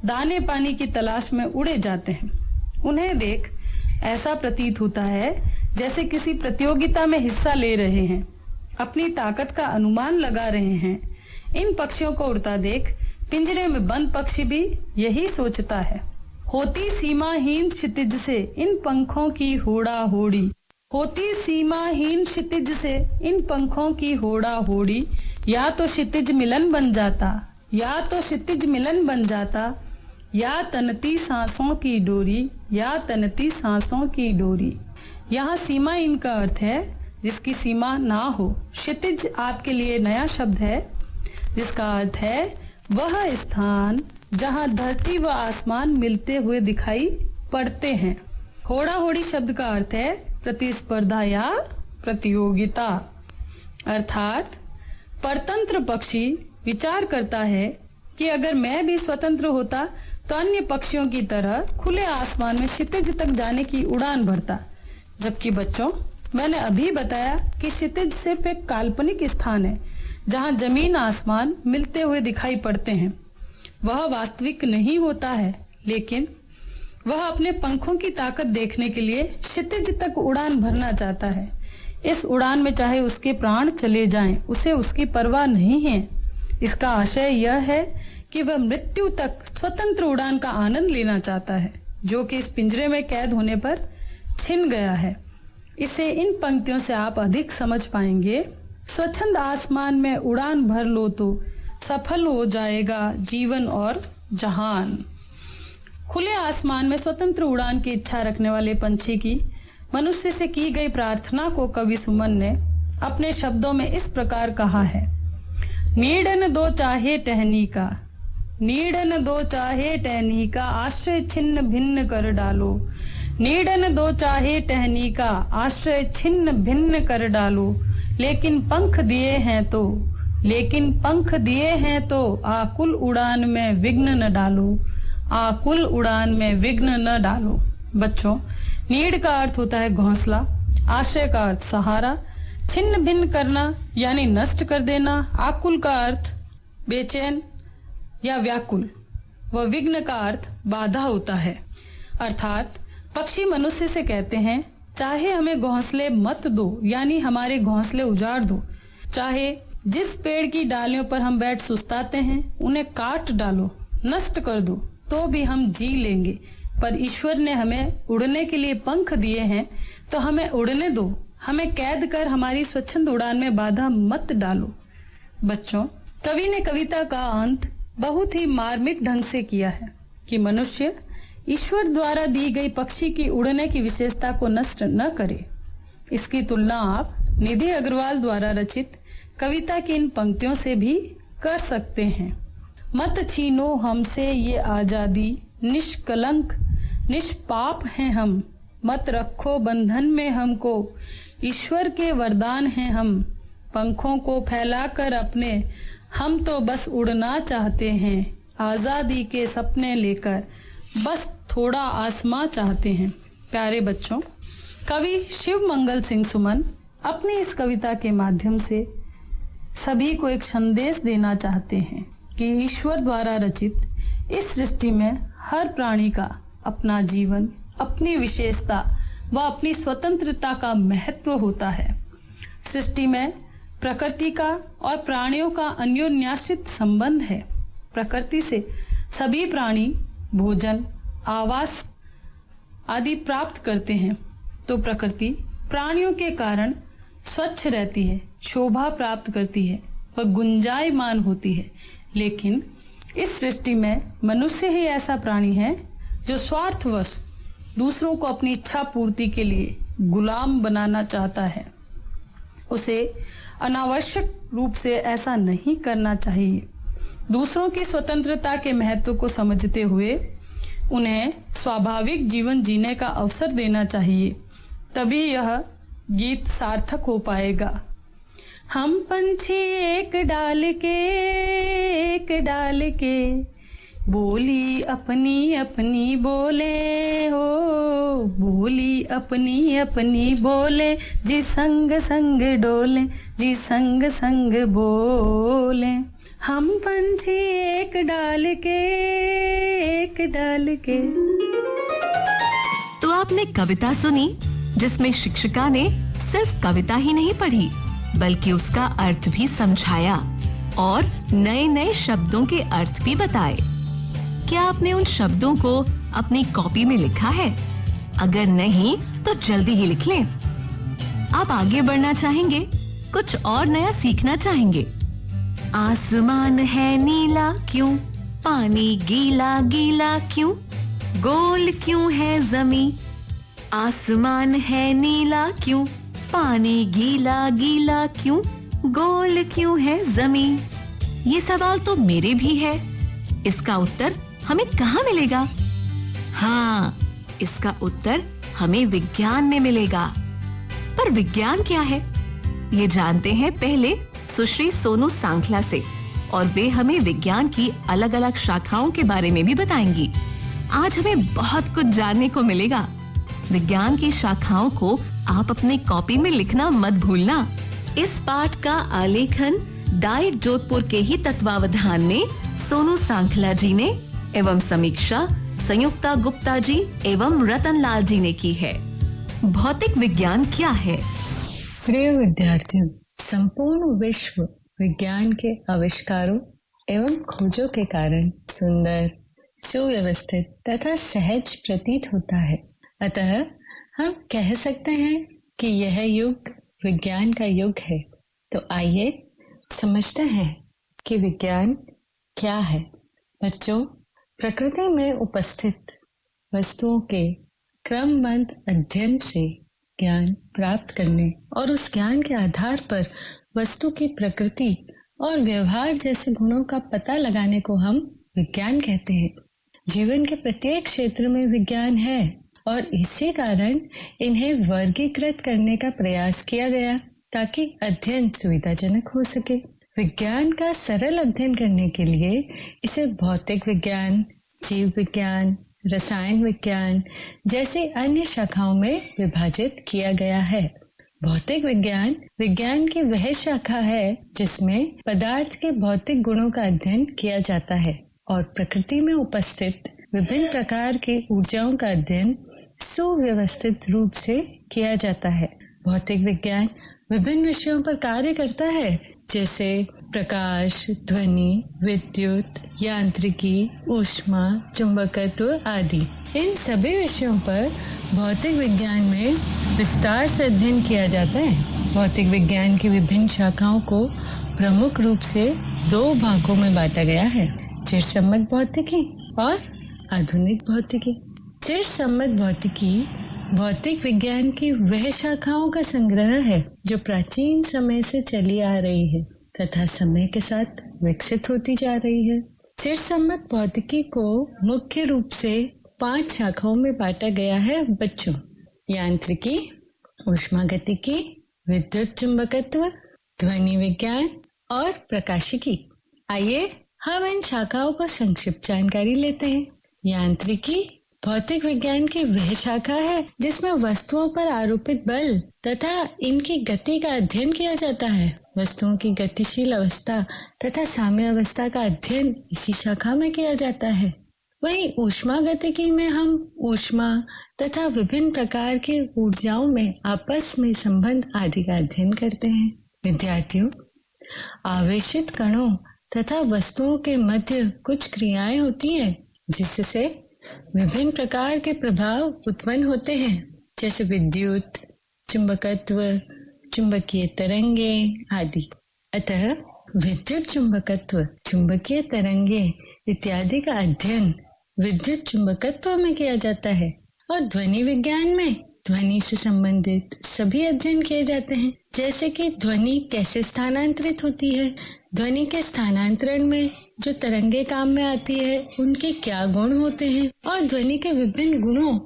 Speaker 10: दाने पानी की तलाश में उड़े जाते हैं। उन्हें देख ऐसा प्रतीत होता है जैसे किसी प्रतियोगिता में हिस्सा ले रहे हैं, अपनी ताकत का अनुमान लगा रहे हैं। इन पक्षियों को उड़ता देख पिंजरे में बंद पक्षी भी यही सोचता है। होती सीमाहीन क्षितिज से इन पंखों की होड़ा होड़ी, होती सीमाहीन क्षितिज से इन पंखों की होड़ा होड़ी, या तो क्षितिज मिलन बन जाता, या तो क्षितिज मिलन बन जाता, या तनती सांसों की डोरी, या तनती सांसों की डोरी। यहाँ सीमा इनका अर्थ है जिसकी सीमा ना हो। क्षितिज आपके लिए नया शब्द है जिसका अर्थ है वह स्थान जहाँ धरती व आसमान मिलते हुए दिखाई पड़ते हैं। होड़ा होड़ी शब्द का अर्थ है प्रतिस्पर्धा या प्रतियोगिता। अर्थात परतंत्र पक्षी विचार करता है कि अगर मैं भी स्वतंत्र होता तो अन्य पक्षियों की तरह खुले आसमान में क्षितिज तक जाने की उड़ान भरता। जबकि बच्चों, मैंने अभी बताया कि क्षितिज सिर्फ एक काल्पनिक स्थान है जहां जमीन आसमान मिलते हुए दिखाई पड़ते हैं। वह वास्तविक नहीं होता है, लेकिन वह अपने पंखों की ताकत देखने के लिए क्षितिज तक उड़ान भरना चाहता है। इस उड़ान में चाहे उसके प्राण चले जाएं, उसे उसकी परवाह नहीं है। इसका आशय यह है कि वह मृत्यु तक स्वतंत्र उड़ान का आनंद लेना चाहता है, जो कि इस पिंजरे में कैद होने पर छिन गया है। इसे इन पंक्तियों से आप अधिक समझ पाएंगे। स्वच्छंद आसमान में उड़ान भर लो तो सफल हो जाएगा जीवन और जहान। खुले आसमान में स्वतंत्र उड़ान की इच्छा रखने वाले पंछी की मनुष्य से की गई प्रार्थना को कवि सुमन ने अपने शब्दों में इस प्रकार कहा है। नीडन दो चाहे टहनी का, नीडन दो चाहे टहनी का, आश्रय छिन्न भिन्न कर डालो। नीडन दो चाहे टहनी का, आश्रय छिन्न भिन्न कर डालो। लेकिन पंख दिए हैं तो, लेकिन पंख दिए हैं तो आकुल उड़ान में विघ्न न डालो, आकुल उड़ान में विघ्न न डालो। बच्चों, नीड का अर्थ होता है घोंसला, आश्रय का अर्थ सहारा, छिन्न भिन्न करना यानी नष्ट कर देना, आकुल का अर्थ बेचैन या व्याकुल, व विघ्न का अर्थ बाधा होता है। अर्थात पक्षी मनुष्य से कहते हैं, चाहे हमें घोंसले मत दो, यानी हमारे घोंसले उजाड़ दो। चाहे जिस पेड़ की डालियों पर हम बैठ सुस्ताते हैं उन्हें काट डालो, नष्ट कर दो, तो भी हम जी लेंगे। पर ईश्वर ने हमें उड़ने के लिए पंख दिए हैं, तो हमें उड़ने दो। हमें कैद कर हमारी स्वच्छंद उड़ान में बाधा मत डालो। बच्चों, कवि ने कविता का अंत बहुत ही मार्मिक ढंग से किया है कि मनुष्य ईश्वर द्वारा दी गई पक्षी की उड़ने की विशेषता को नष्ट न करे। इसकी तुलना आप निधि अग्रवाल द्वारा रचित कविता की इन पंक्तियों से भी कर सकते हैं। मत छीनो हमसे ये आजादी, निष्कलंक निष्पाप हैं हम। मत रखो बंधन में हमको, ईश्वर के वरदान हैं हम। पंखों को फैलाकर अपने हम तो बस उड़ना चाहते हैं, आजादी के सपने लेकर बस थोड़ा आसमां चाहते हैं। प्यारे बच्चों, कवि शिव मंगल सिंह सुमन अपनी इस कविता के माध्यम से सभी को एक संदेश देना चाहते हैं कि ईश्वर द्वारा रचित इस सृष्टि में हर प्राणी का अपना जीवन, अपनी विशेषता व अपनी स्वतंत्रता का महत्व होता है। सृष्टि में प्रकृति का और प्राणियों का अन्योन्याश्रित संबंध है। प्रकृति से सभी प्राणी भोजन, आवास आदि प्राप्त करते हैं, तो प्रकृति प्राणियों के कारण स्वच्छ रहती है, शोभा प्राप्त करती है व गुंजायमान होती है। लेकिन इस सृष्टि में मनुष्य ही ऐसा प्राणी है जो स्वार्थवश दूसरों को अपनी इच्छा पूर्ति के लिए गुलाम बनाना चाहता है। उसे अनावश्यक रूप से ऐसा नहीं करना चाहिए। दूसरों की स्वतंत्रता के महत्व को समझते हुए उन्हें स्वाभाविक जीवन जीने का अवसर देना चाहिए, तभी यह गीत सार्थक हो पाएगा। हम पंछी एक डाल के बोली अपनी अपनी बोले हो, बोली अपनी अपनी बोले, जी संग संग डोले, जी संग संग बोले। हम पंछी एक डाल के।
Speaker 1: तो आपने कविता सुनी जिसमें शिक्षिका ने सिर्फ कविता ही नहीं पढ़ी बल्कि उसका अर्थ भी समझाया और नए नए शब्दों के अर्थ भी बताए। क्या आपने उन शब्दों को अपनी कॉपी में लिखा है? अगर नहीं तो जल्दी ही लिख लें। आप आगे बढ़ना चाहेंगे, कुछ और नया सीखना चाहेंगे। आसमान है नीला क्यों, पानी गीला गीला क्यों, गोल क्यों है ज़मीं। आसमान है नीला क्यों, पानी गीला गीला क्यों, गोल क्यों है ज़मीं। ये सवाल तो मेरे भी है। इसका उत्तर हमें कहाँ मिलेगा? हाँ, इसका उत्तर हमें विज्ञान में मिलेगा। पर विज्ञान क्या है, ये जानते हैं पहले सुश्री सोनू सांखला से, और वे हमें विज्ञान की अलग अलग शाखाओं के बारे में भी बताएंगी। आज हमें बहुत कुछ जानने को मिलेगा। विज्ञान की शाखाओं को आप अपनी कॉपी में लिखना मत भूलना। इस पाठ का आलेखन डाइट जोधपुर के ही तत्वावधान में सोनू सांखला जी ने एवं समीक्षा संयुक्ता गुप्ता जी एवं रतन लाल जी ने की है। भौतिक विज्ञान क्या है?
Speaker 11: प्रिय विद्यार्थियों, संपूर्ण विश्व विज्ञान के आविष्कारों एवं खोजों के कारण सुंदर, सुव्यवस्थित तथा सहज प्रतीत होता है। अतः हम कह सकते हैं कि यह युग विज्ञान का युग है। तो आइए समझते हैं कि विज्ञान क्या है। बच्चों, प्रकृति में उपस्थित वस्तुओं के क्रमबद्ध अध्ययन से ज्ञान प्राप्त करने और उस ज्ञान के आधार पर वस्तु की प्रकृति और व्यवहार जैसे गुणों का पता लगाने को हम विज्ञान कहते हैं। जीवन के प्रत्येक क्षेत्र में विज्ञान है और इसी कारण इन्हें वर्गीकृत करने का प्रयास किया गया ताकि अध्ययन सुविधाजनक हो सके। विज्ञान का सरल अध्ययन करने के लिए इसे भौतिक विज्ञान, जीव विज्ञान, रसायन विज्ञान जैसे अन्य शाखाओं में विभाजित किया गया है। भौतिक विज्ञान विज्ञान की वह शाखा है जिसमें पदार्थ के भौतिक गुणों का अध्ययन किया जाता है और प्रकृति में उपस्थित विभिन्न प्रकार की ऊर्जाओं का अध्ययन सुव्यवस्थित रूप से किया जाता है। भौतिक विज्ञान विभिन्न विषयों पर कार्य करता है, जैसे प्रकाश, ध्वनि, विद्युत, यांत्रिकी, ऊष्मा, चुंबकत्व आदि। इन सभी विषयों पर भौतिक विज्ञान में विस्तार से अध्ययन किया जाता है। भौतिक विज्ञान की विभिन्न शाखाओं को प्रमुख रूप से दो भागों में बांटा गया है, चिरसम्मत भौतिकी और आधुनिक भौतिकी। चिरसम्मत भौतिकी भौतिक विज्ञान की वह शाखाओं का संग्रह है जो प्राचीन समय से चली आ रही है तथा समय के साथ विकसित होती जा रही है। चिरसम्मत भौतिकी को मुख्य रूप से 5 शाखाओं में बांटा गया है बच्चों। यांत्रिकी, ऊष्मागतिकी, विद्युत चुंबकत्व, ध्वनि विज्ञान और प्रकाशिकी। आइए हम इन शाखाओं पर संक्षिप्त जानकारी लेते हैं। यांत्रिकी भौतिक विज्ञान की वह शाखा है जिसमें वस्तुओं पर आरोपित बल तथा इनकी गति का अध्ययन किया जाता है। वस्तुओं की गतिशील अवस्था तथा साम्य अवस्था का अध्ययन इसी शाखा में किया जाता है। वहीं ऊष्मागतिकी में हम ऊष्मा तथा विभिन्न प्रकार की ऊर्जाओं में आपस में संबंध आदि का अध्ययन करते हैं। विद्यार्थियों, आवेशित कणों तथा वस्तुओं के मध्य कुछ क्रियाएं होती हैं जिससे विभिन्न प्रकार के प्रभाव उत्पन्न होते हैं, जैसे विद्युत, चुंबकत्व, चुंबकीय तरंगे आदि। अतः विद्युत चुंबकत्व, चुंबकीय तरंगे इत्यादि का अध्ययन विद्युत चुंबकत्व में किया जाता है और ध्वनि विज्ञान में ध्वनि से संबंधित सभी अध्ययन किए जाते हैं, जैसे कि ध्वनि कैसे स्थानांतरित होती है, ध्वनि के स्थानांतरण में जो तरंगे काम में आती है उनके क्या गुण होते हैं, और ध्वनि के विभिन्न गुणों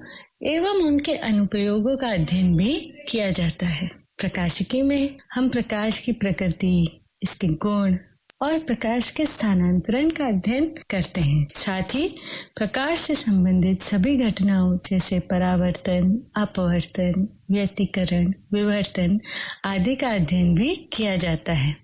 Speaker 11: एवं उनके अनुप्रयोगों का अध्ययन भी किया जाता है। प्रकाशिकी में हम प्रकाश की प्रकृति, इसके गुण और प्रकाश के स्थानांतरण का अध्ययन करते हैं। साथ ही प्रकाश से संबंधित सभी घटनाओं जैसे परावर्तन, अपवर्तन, व्यतिकरण, विवर्तन आदि का अध्ययन भी किया जाता है।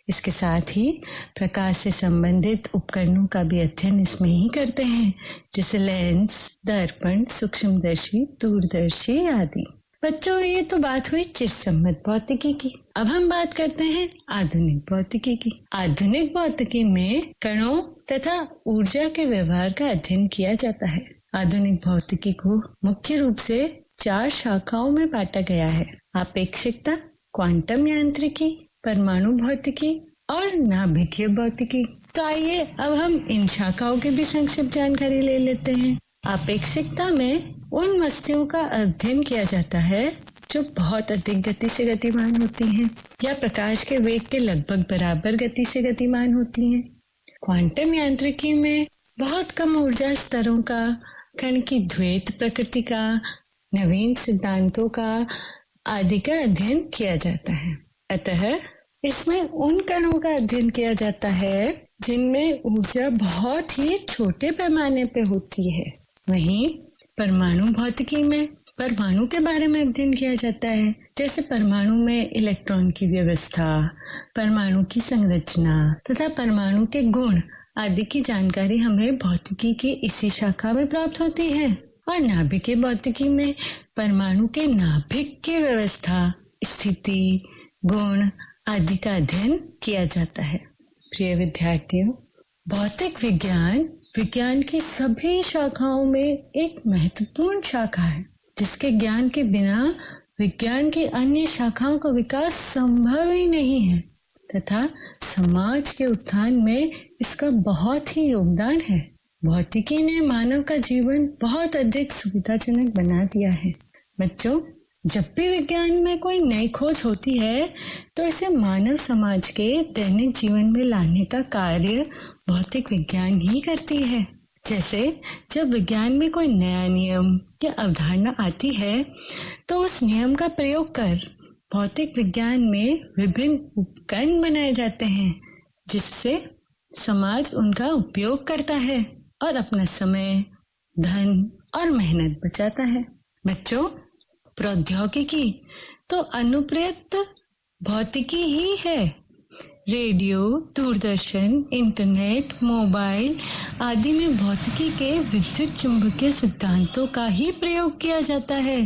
Speaker 11: इसके साथ ही प्रकाश से संबंधित उपकरणों का भी अध्ययन इसमें ही करते हैं, जैसे लेंस, दर्पण, सूक्ष्मदर्शी, दूरदर्शी आदि। बच्चों, ये तो बात हुई चिरसम्मत भौतिकी की। अब हम बात करते हैं आधुनिक भौतिकी की। आधुनिक भौतिकी में कणों तथा ऊर्जा के व्यवहार का अध्ययन किया जाता है। आधुनिक भौतिकी को मुख्य रूप से 4 शाखाओं में बांटा गया है: आपेक्षिकता, क्वांटम यांत्रिकी, परमाणु भौतिकी और नाभिकीय भौतिकी। तो आइए अब हम इन शाखाओं की भी संक्षिप्त जानकारी ले लेते हैं। आपेक्षिकता में उन वस्तुओं का अध्ययन किया जाता है जो बहुत अधिक गति से गतिमान होती हैं या प्रकाश के वेग के लगभग बराबर गति से गतिमान होती हैं। क्वांटम यांत्रिकी में बहुत कम ऊर्जा स्तरों का, कण की द्वैत प्रकृति का, नवीन सिद्धांतों का आदि का अध्ययन किया जाता है। अतः इसमें उन कणों का अध्ययन किया जाता है जिनमें ऊर्जा बहुत ही छोटे पैमाने पे होती है। वहीं परमाणु भौतिकी में परमाणु के बारे में अध्ययन किया जाता है, जैसे परमाणु में इलेक्ट्रॉन की व्यवस्था, परमाणु की संरचना तथा परमाणु के गुण आदि की जानकारी हमें भौतिकी की इसी शाखा में प्राप्त होती है। और नाभिकीय भौतिकी में परमाणु के नाभिक की व्यवस्था, स्थिति, गुण आदि का अध्ययन किया जाता है। प्रिय विद्यार्थियों, भौतिक विज्ञान की सभी शाखाओं में एक महत्वपूर्ण शाखा है, जिसके ज्ञान के बिना विज्ञान की अन्य शाखाओं का विकास संभव ही नहीं है तथा समाज के उत्थान में इसका बहुत ही योगदान है। भौतिकी ने मानव का जीवन बहुत अधिक सुविधाजनक बना दिया है। बच्चों, जब भी विज्ञान में कोई नई खोज होती है तो इसे मानव समाज के दैनिक जीवन में लाने का कार्य भौतिक विज्ञान ही करती है। जैसे जब विज्ञान में कोई नया नियम या अवधारणा आती है तो उस नियम का प्रयोग कर भौतिक विज्ञान में विभिन्न उपकरण बनाए जाते हैं, जिससे समाज उनका उपयोग करता है और अपना समय, धन और मेहनत बचाता है। बच्चों, प्रौद्योगिकी तो अनुप्रयुक्त भौतिकी ही है। रेडियो, दूरदर्शन, इंटरनेट, मोबाइल आदि में भौतिकी के विद्युत चुंबकीय सिद्धांतों का ही प्रयोग किया जाता है।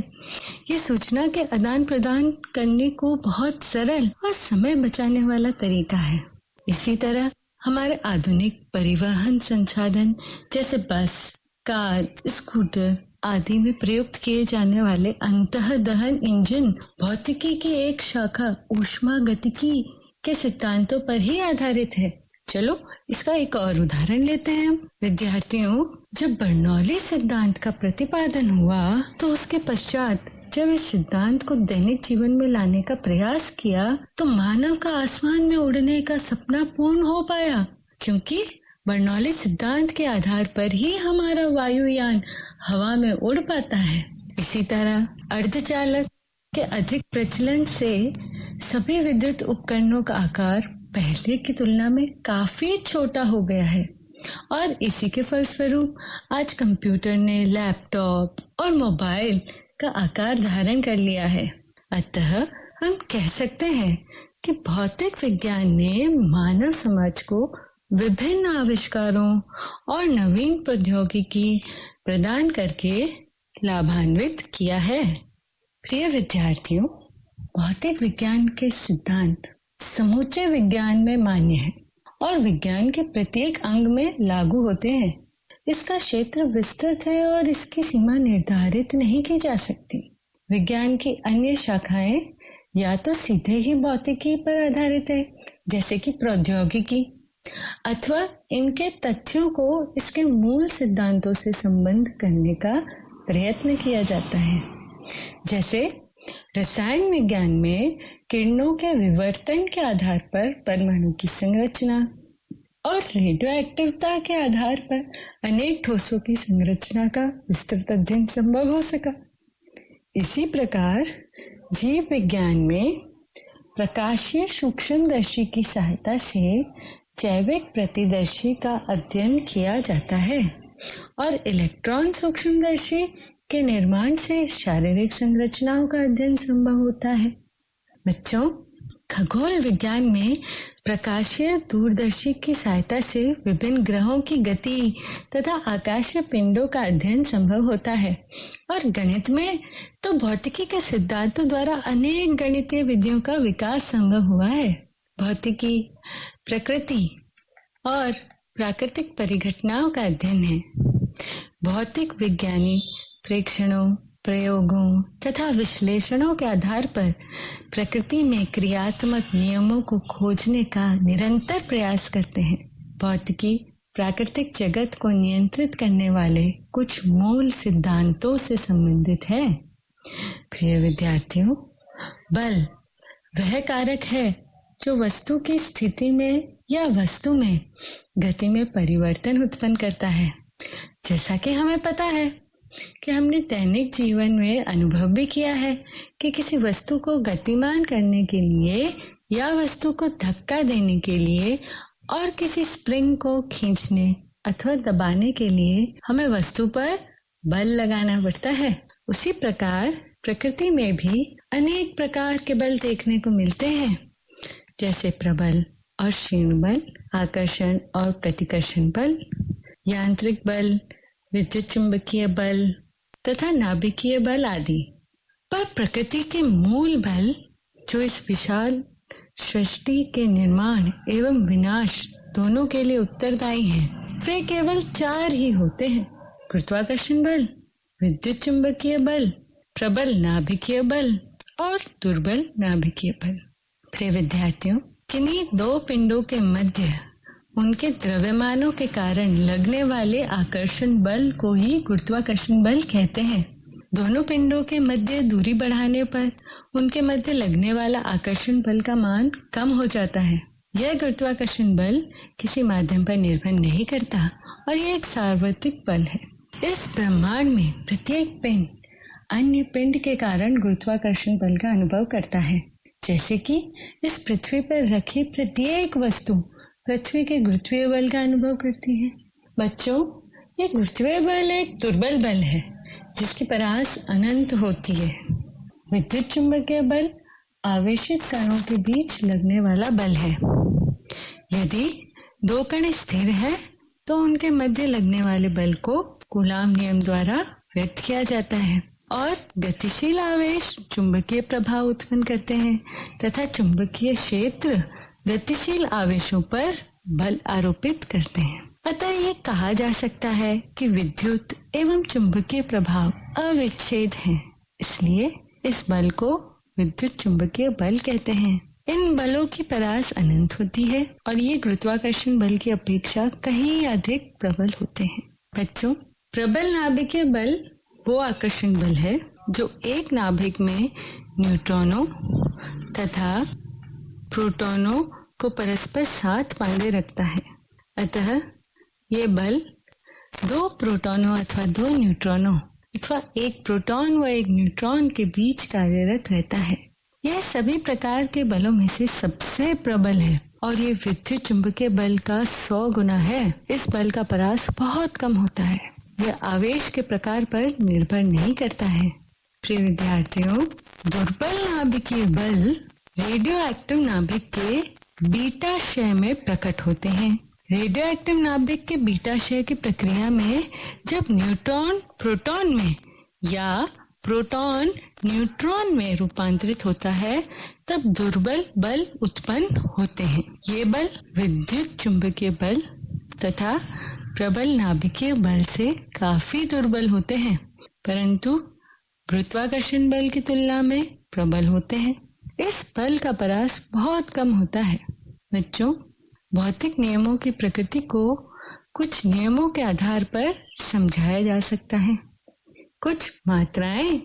Speaker 11: ये सूचना के आदान प्रदान करने को बहुत सरल और समय बचाने वाला तरीका है। इसी तरह हमारे आधुनिक परिवहन संसाधन जैसे बस, कार, स्कूटर आदि में प्रयुक्त किए जाने वाले अंतःदहन इंजन भौतिकी की एक शाखा ऊष्मागतिकी के सिद्धांतों पर ही आधारित है। चलो इसका एक और उदाहरण लेते हैं। विद्यार्थियों, जब बर्नौली सिद्धांत का प्रतिपादन हुआ तो उसके पश्चात जब इस सिद्धांत को दैनिक जीवन में लाने का प्रयास किया तो मानव का आसमान में उड़ने का सपना पूर्ण हो पाया, क्योंकि बर्नौली सिद्धांत के आधार पर ही हमारा वायुयान हवा में उड़ पाता है। इसी तरह अर्धचालक के अधिक प्रचलन से सभी विद्युत उपकरणों का आकार पहले की तुलना में काफी छोटा हो गया है और इसी के फलस्वरूप आज कंप्यूटर ने लैपटॉप और मोबाइल का आकार धारण कर लिया है। अतः हम कह सकते हैं कि भौतिक विज्ञान ने मानव समाज को विभिन्न आविष्कारों और नवीन प्रौद्योगिकी प्रदान करके लाभान्वित किया है। प्रिय विद्यार्थियों, भौतिक विज्ञान के सिद्धांत समूचे विज्ञान में मान्य है और विज्ञान के प्रत्येक अंग में लागू होते हैं। इसका क्षेत्र विस्तृत है और इसकी सीमा निर्धारित नहीं की जा सकती। विज्ञान की अन्य शाखाएं या तो सीधे ही भौतिकी पर आधारित है, जैसे कि प्रौद्योगिकी, अथवा इनके तथ्यों को इसके मूल सिद्धांतों से संबंध करने का प्रयत्न किया जाता है। जैसे रसायन विज्ञान में किरणों के विवर्तन के आधार पर परमाणु की संरचना और रेडियो एक्टिवता के आधार पर अनेक ठोसों की संरचना का विस्तृत अध्ययन संभव हो सका। इसी प्रकार जीव विज्ञान में प्रकाशीय सूक्ष्मदर्शी की सहायता से जैविक प्रतिदर्शी का अध्ययन किया जाता है और इलेक्ट्रॉन सूक्ष्मदर्शी के निर्माण से शारीरिक संरचनाओं का अध्ययन संभव होता है। बच्चों, खगोल विज्ञान में प्रकाशीय दूरदर्शी की सहायता से विभिन्न ग्रहों की गति तथा आकाशीय पिंडों का अध्ययन संभव होता है और गणित में तो भौतिकी के सिद्धांतों द्वारा अनेक गणितीय विधियों का विकास संभव हुआ है। भौतिकी, प्रकृति और प्राकृतिक परिघटनाओं का अध्ययन है। भौतिक विज्ञानी प्रेक्षणों, प्रयोगों तथा विश्लेषणों के आधार पर प्रकृति में क्रियात्मक नियमों को खोजने का निरंतर प्रयास करते हैं। भौतिकी प्राकृतिक जगत को नियंत्रित करने वाले कुछ मूल सिद्धांतों से संबंधित है। प्रिय विद्यार्थियों, बल वह कारक है जो वस्तु की स्थिति में या वस्तु में गति में परिवर्तन उत्पन्न करता है। जैसा कि हमें पता है कि हमने दैनिक जीवन में अनुभव भी किया है कि किसी वस्तु को गतिमान करने के लिए या वस्तु को धक्का देने के लिए और किसी स्प्रिंग को खींचने अथवा दबाने के लिए हमें वस्तु पर बल लगाना पड़ता है। उसी प्रकार प्रकृति में भी अनेक प्रकार के बल देखने को मिलते हैं, जैसे प्रबल और क्षीण बल, आकर्षण और प्रतिकर्षण बल, यांत्रिक बल, विद्युत चुंबकीय बल तथा नाभिकीय बल आदि। पर प्रकृति के मूल बल जो इस विशाल सृष्टि के निर्माण एवं विनाश दोनों के लिए उत्तरदायी हैं, वे केवल 4 ही होते हैं: गुरुत्वाकर्षण बल, विद्युत चुंबकीय बल, प्रबल नाभिकीय बल और दुर्बल नाभिकीय बल। प्रिय विद्यार्थियों, किन्हीं 2 पिंडों के मध्य उनके द्रव्यमानों के कारण लगने वाले आकर्षण बल को ही गुरुत्वाकर्षण बल कहते हैं। दोनों पिंडों के मध्य दूरी बढ़ाने पर उनके मध्य लगने वाला आकर्षण बल का मान कम हो जाता है। यह गुरुत्वाकर्षण बल किसी माध्यम पर निर्भर नहीं करता और यह एक सार्वत्रिक बल है। इस ब्रह्मांड में प्रत्येक पिंड अन्य पिंड के कारण गुरुत्वाकर्षण बल का अनुभव करता है। जैसे कि इस पृथ्वी पर रखी प्रत्येक वस्तु पृथ्वी के गुरुत्वीय बल का अनुभव करती है। बच्चों, ये गुरुत्वीय बल एक दुर्बल बल है जिसकी परास अनंत होती है। विद्युत चुंबकीय बल आवेशित कणों के बीच लगने वाला बल है। यदि 2 कण स्थिर है तो उनके मध्य लगने वाले बल को कूलाम नियम द्वारा व्यक्त किया जाता है और गतिशील आवेश चुंबकीय प्रभाव उत्पन्न करते हैं तथा चुंबकीय क्षेत्र गतिशील आवेशों पर बल आरोपित करते हैं। अतः ये कहा जा सकता है कि विद्युत एवं चुंबकीय प्रभाव अविच्छेद हैं। इसलिए इस बल को विद्युत चुंबकीय बल कहते हैं। इन बलों की परास अनंत होती है और ये गुरुत्वाकर्षण बल की अपेक्षा कहीं अधिक प्रबल होते हैं। बच्चों, प्रबल नाभिकीय बल वो आकर्षण बल है जो एक नाभिक में न्यूट्रॉनों तथा प्रोटॉनों को परस्पर साथ बांधे रखता है। अतः ये बल 2 प्रोटॉनों अथवा 2 न्यूट्रॉनों अथवा एक प्रोटॉन व एक न्यूट्रॉन के बीच कार्यरत रहता है। यह सभी प्रकार के बलों में से सबसे प्रबल है और ये विद्युत चुंबकीय बल का 100 गुना है। इस बल का परास बहुत कम होता है। यह आवेश के प्रकार पर निर्भर नहीं करता है। प्रिय विद्यार्थियों, दुर्बल नाभिकीय बल रेडियो एक्टिव नाभिक के बीटा क्षय में प्रकट होते हैं। रेडियो एक्टिव नाभिक के बीटा क्षय की प्रक्रिया में जब न्यूट्रॉन प्रोटॉन में या प्रोटॉन न्यूट्रॉन में रूपांतरित होता है तब दुर्बल बल उत्पन्न होते हैं। ये बल विद्युत चुंबकीय बल तथा प्रबल नाभिकीय बल से काफी दुर्बल होते हैं, परंतु गुरुत्वाकर्षण बल की तुलना में प्रबल होते हैं। इस बल का परास बहुत कम होता है। बच्चों, भौतिक नियमों की प्रकृति को कुछ नियमों के आधार पर समझाया जा सकता है। कुछ मात्राएं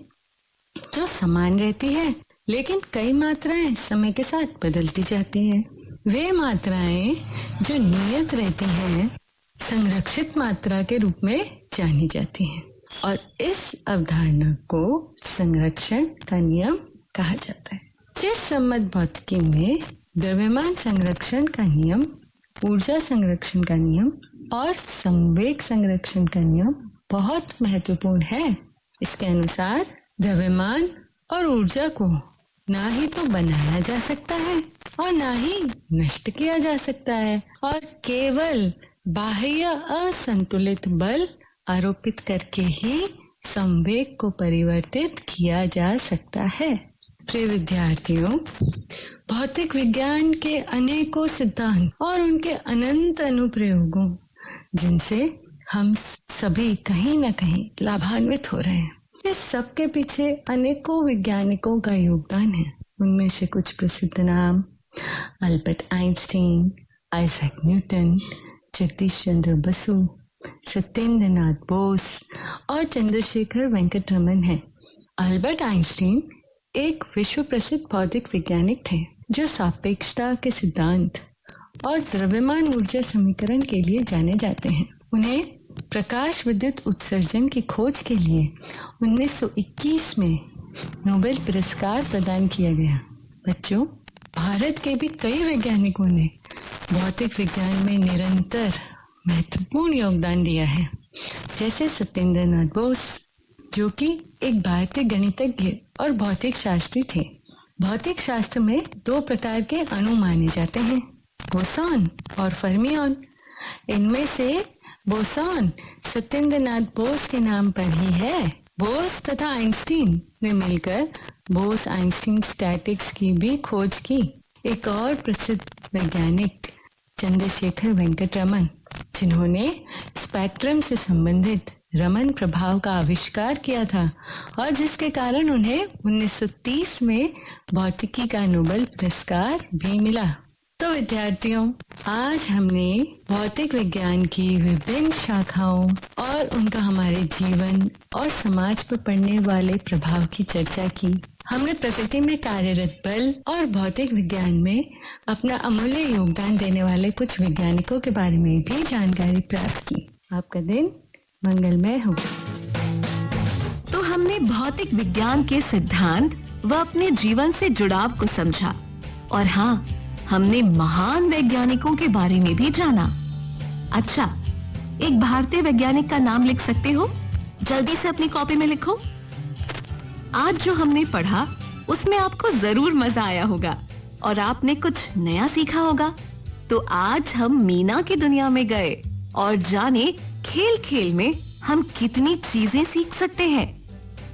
Speaker 11: जो समान रहती है, लेकिन कई मात्राएं समय के साथ बदलती जाती हैं। वे मात्राएं जो नियत रहती हैं संरक्षित मात्रा के रूप में जानी जाती हैं और इस अवधारणा को संरक्षण का नियम कहा जाता है। चिरसम्मत भौतिकी में द्रव्यमान संरक्षण का नियम, ऊर्जा संरक्षण का नियम और संवेग संरक्षण का नियम बहुत महत्वपूर्ण है। इसके अनुसार द्रव्यमान और ऊर्जा को ना ही तो बनाया जा सकता है और ना ही नष्ट किया जा सकता है और केवल बाह्य असंतुलित बल आरोपित करके ही संवेग को परिवर्तित किया जा सकता है। प्रिय विद्यार्थियों, भौतिक विज्ञान के अनेकों सिद्धांत और उनके अनंत अनुप्रयोगों जिनसे हम सभी कहीं न कहीं लाभान्वित हो रहे हैं, इस सब के पीछे अनेकों वैज्ञानिकों का योगदान है। उनमें से कुछ प्रसिद्ध नाम Albert Einstein, Isaac Newton, Jagdish Chandra Basu, Satyendra Nath Bose और चंद्रशेखर वेंकट रमन है। अल्बर्ट आइंस्टीन एक विश्व प्रसिद्ध भौतिक वैज्ञानिक थे जो सापेक्षता के सिद्धांत और द्रव्यमान ऊर्जा समीकरण के लिए जाने जाते हैं। उन्हें प्रकाश विद्युत उत्सर्जन की खोज के लिए 1921 में नोबेल पुरस्कार प्रदान किया गया। बच्चों, भारत के भी कई वैज्ञानिकों ने भौतिक विज्ञान में निरंतर महत्वपूर्ण योगदान दिया है, जैसे सत्येंद्र नाथ बोस, जो कि एक भारतीय गणितज्ञ और भौतिक शास्त्री थे। भौतिक शास्त्र में 2 प्रकार के अणु माने जाते हैं, बोसॉन और फर्मियन। इनमें से बोसॉन सत्येंद्र नाथ बोस के नाम पर ही है। बोस तथा आइंस्टीन ने मिलकर बोस आइंस्टीन स्टैटिक्स की भी खोज की। एक और प्रसिद्ध वैज्ञानिक चंद्रशेखर वेंकट रमन, जिन्होंने स्पेक्ट्रम से संबंधित रमन प्रभाव का आविष्कार किया था और जिसके कारण उन्हें 1930 में भौतिकी का नोबेल पुरस्कार भी मिला। तो विद्यार्थियों, आज हमने भौतिक विज्ञान की विभिन्न शाखाओं और उनका हमारे जीवन और समाज पर पड़ने वाले प्रभाव की चर्चा की। हमने प्रकृति में कार्यरत बल और भौतिक विज्ञान में अपना अमूल्य योगदान देने वाले कुछ वैज्ञानिकों के बारे में भी जानकारी प्राप्त की। आपका दिन मंगलमय हो।
Speaker 1: तो हमने भौतिक विज्ञान के सिद्धांत व अपने जीवन से जुड़ाव को समझा और हाँ, हमने महान वैज्ञानिकों के बारे में भी जाना। अच्छा, एक भारतीय वैज्ञानिक का नाम लिख सकते हो? जल्दी से अपनी कॉपी में लिखो। आज जो हमने पढ़ा उसमें आपको जरूर मजा आया होगा और आपने कुछ नया सीखा होगा। तो आज हम मीना की दुनिया में गए और जाने खेल खेल में हम कितनी चीजें सीख सकते हैं।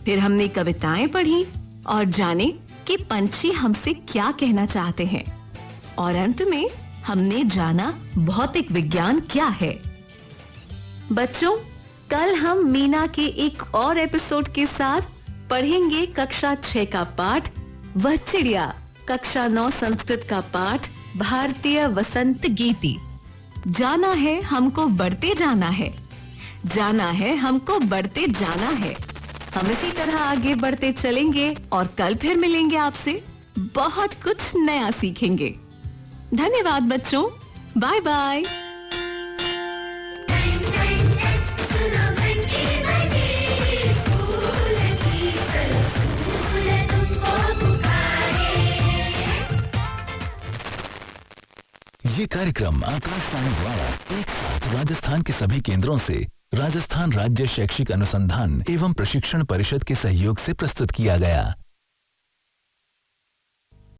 Speaker 1: फिर हमने कविताएं पढ़ी और जाने कि पंछी हमसे क्या कहना चाहते हैं। और अंत में हमने जाना भौतिक विज्ञान क्या है। बच्चों, कल हम मीना के एक और एपिसोड के साथ पढ़ेंगे कक्षा 6 का पाठ वह चिड़िया, कक्षा 9 संस्कृत का पाठ भारतीय वसंत गीति। जाना है हमको बढ़ते जाना है, जाना है हमको बढ़ते जाना है। हम इसी तरह आगे बढ़ते चलेंगे और कल फिर मिलेंगे आपसे, बहुत कुछ नया सीखेंगे। धन्यवाद बच्चों, बाय बाय।
Speaker 12: ये कार्यक्रम आकाशवाणी द्वारा एक साथ राजस्थान के सभी केंद्रों से राजस्थान राज्य शैक्षिक अनुसंधान एवं प्रशिक्षण परिषद के सहयोग से प्रस्तुत किया गया।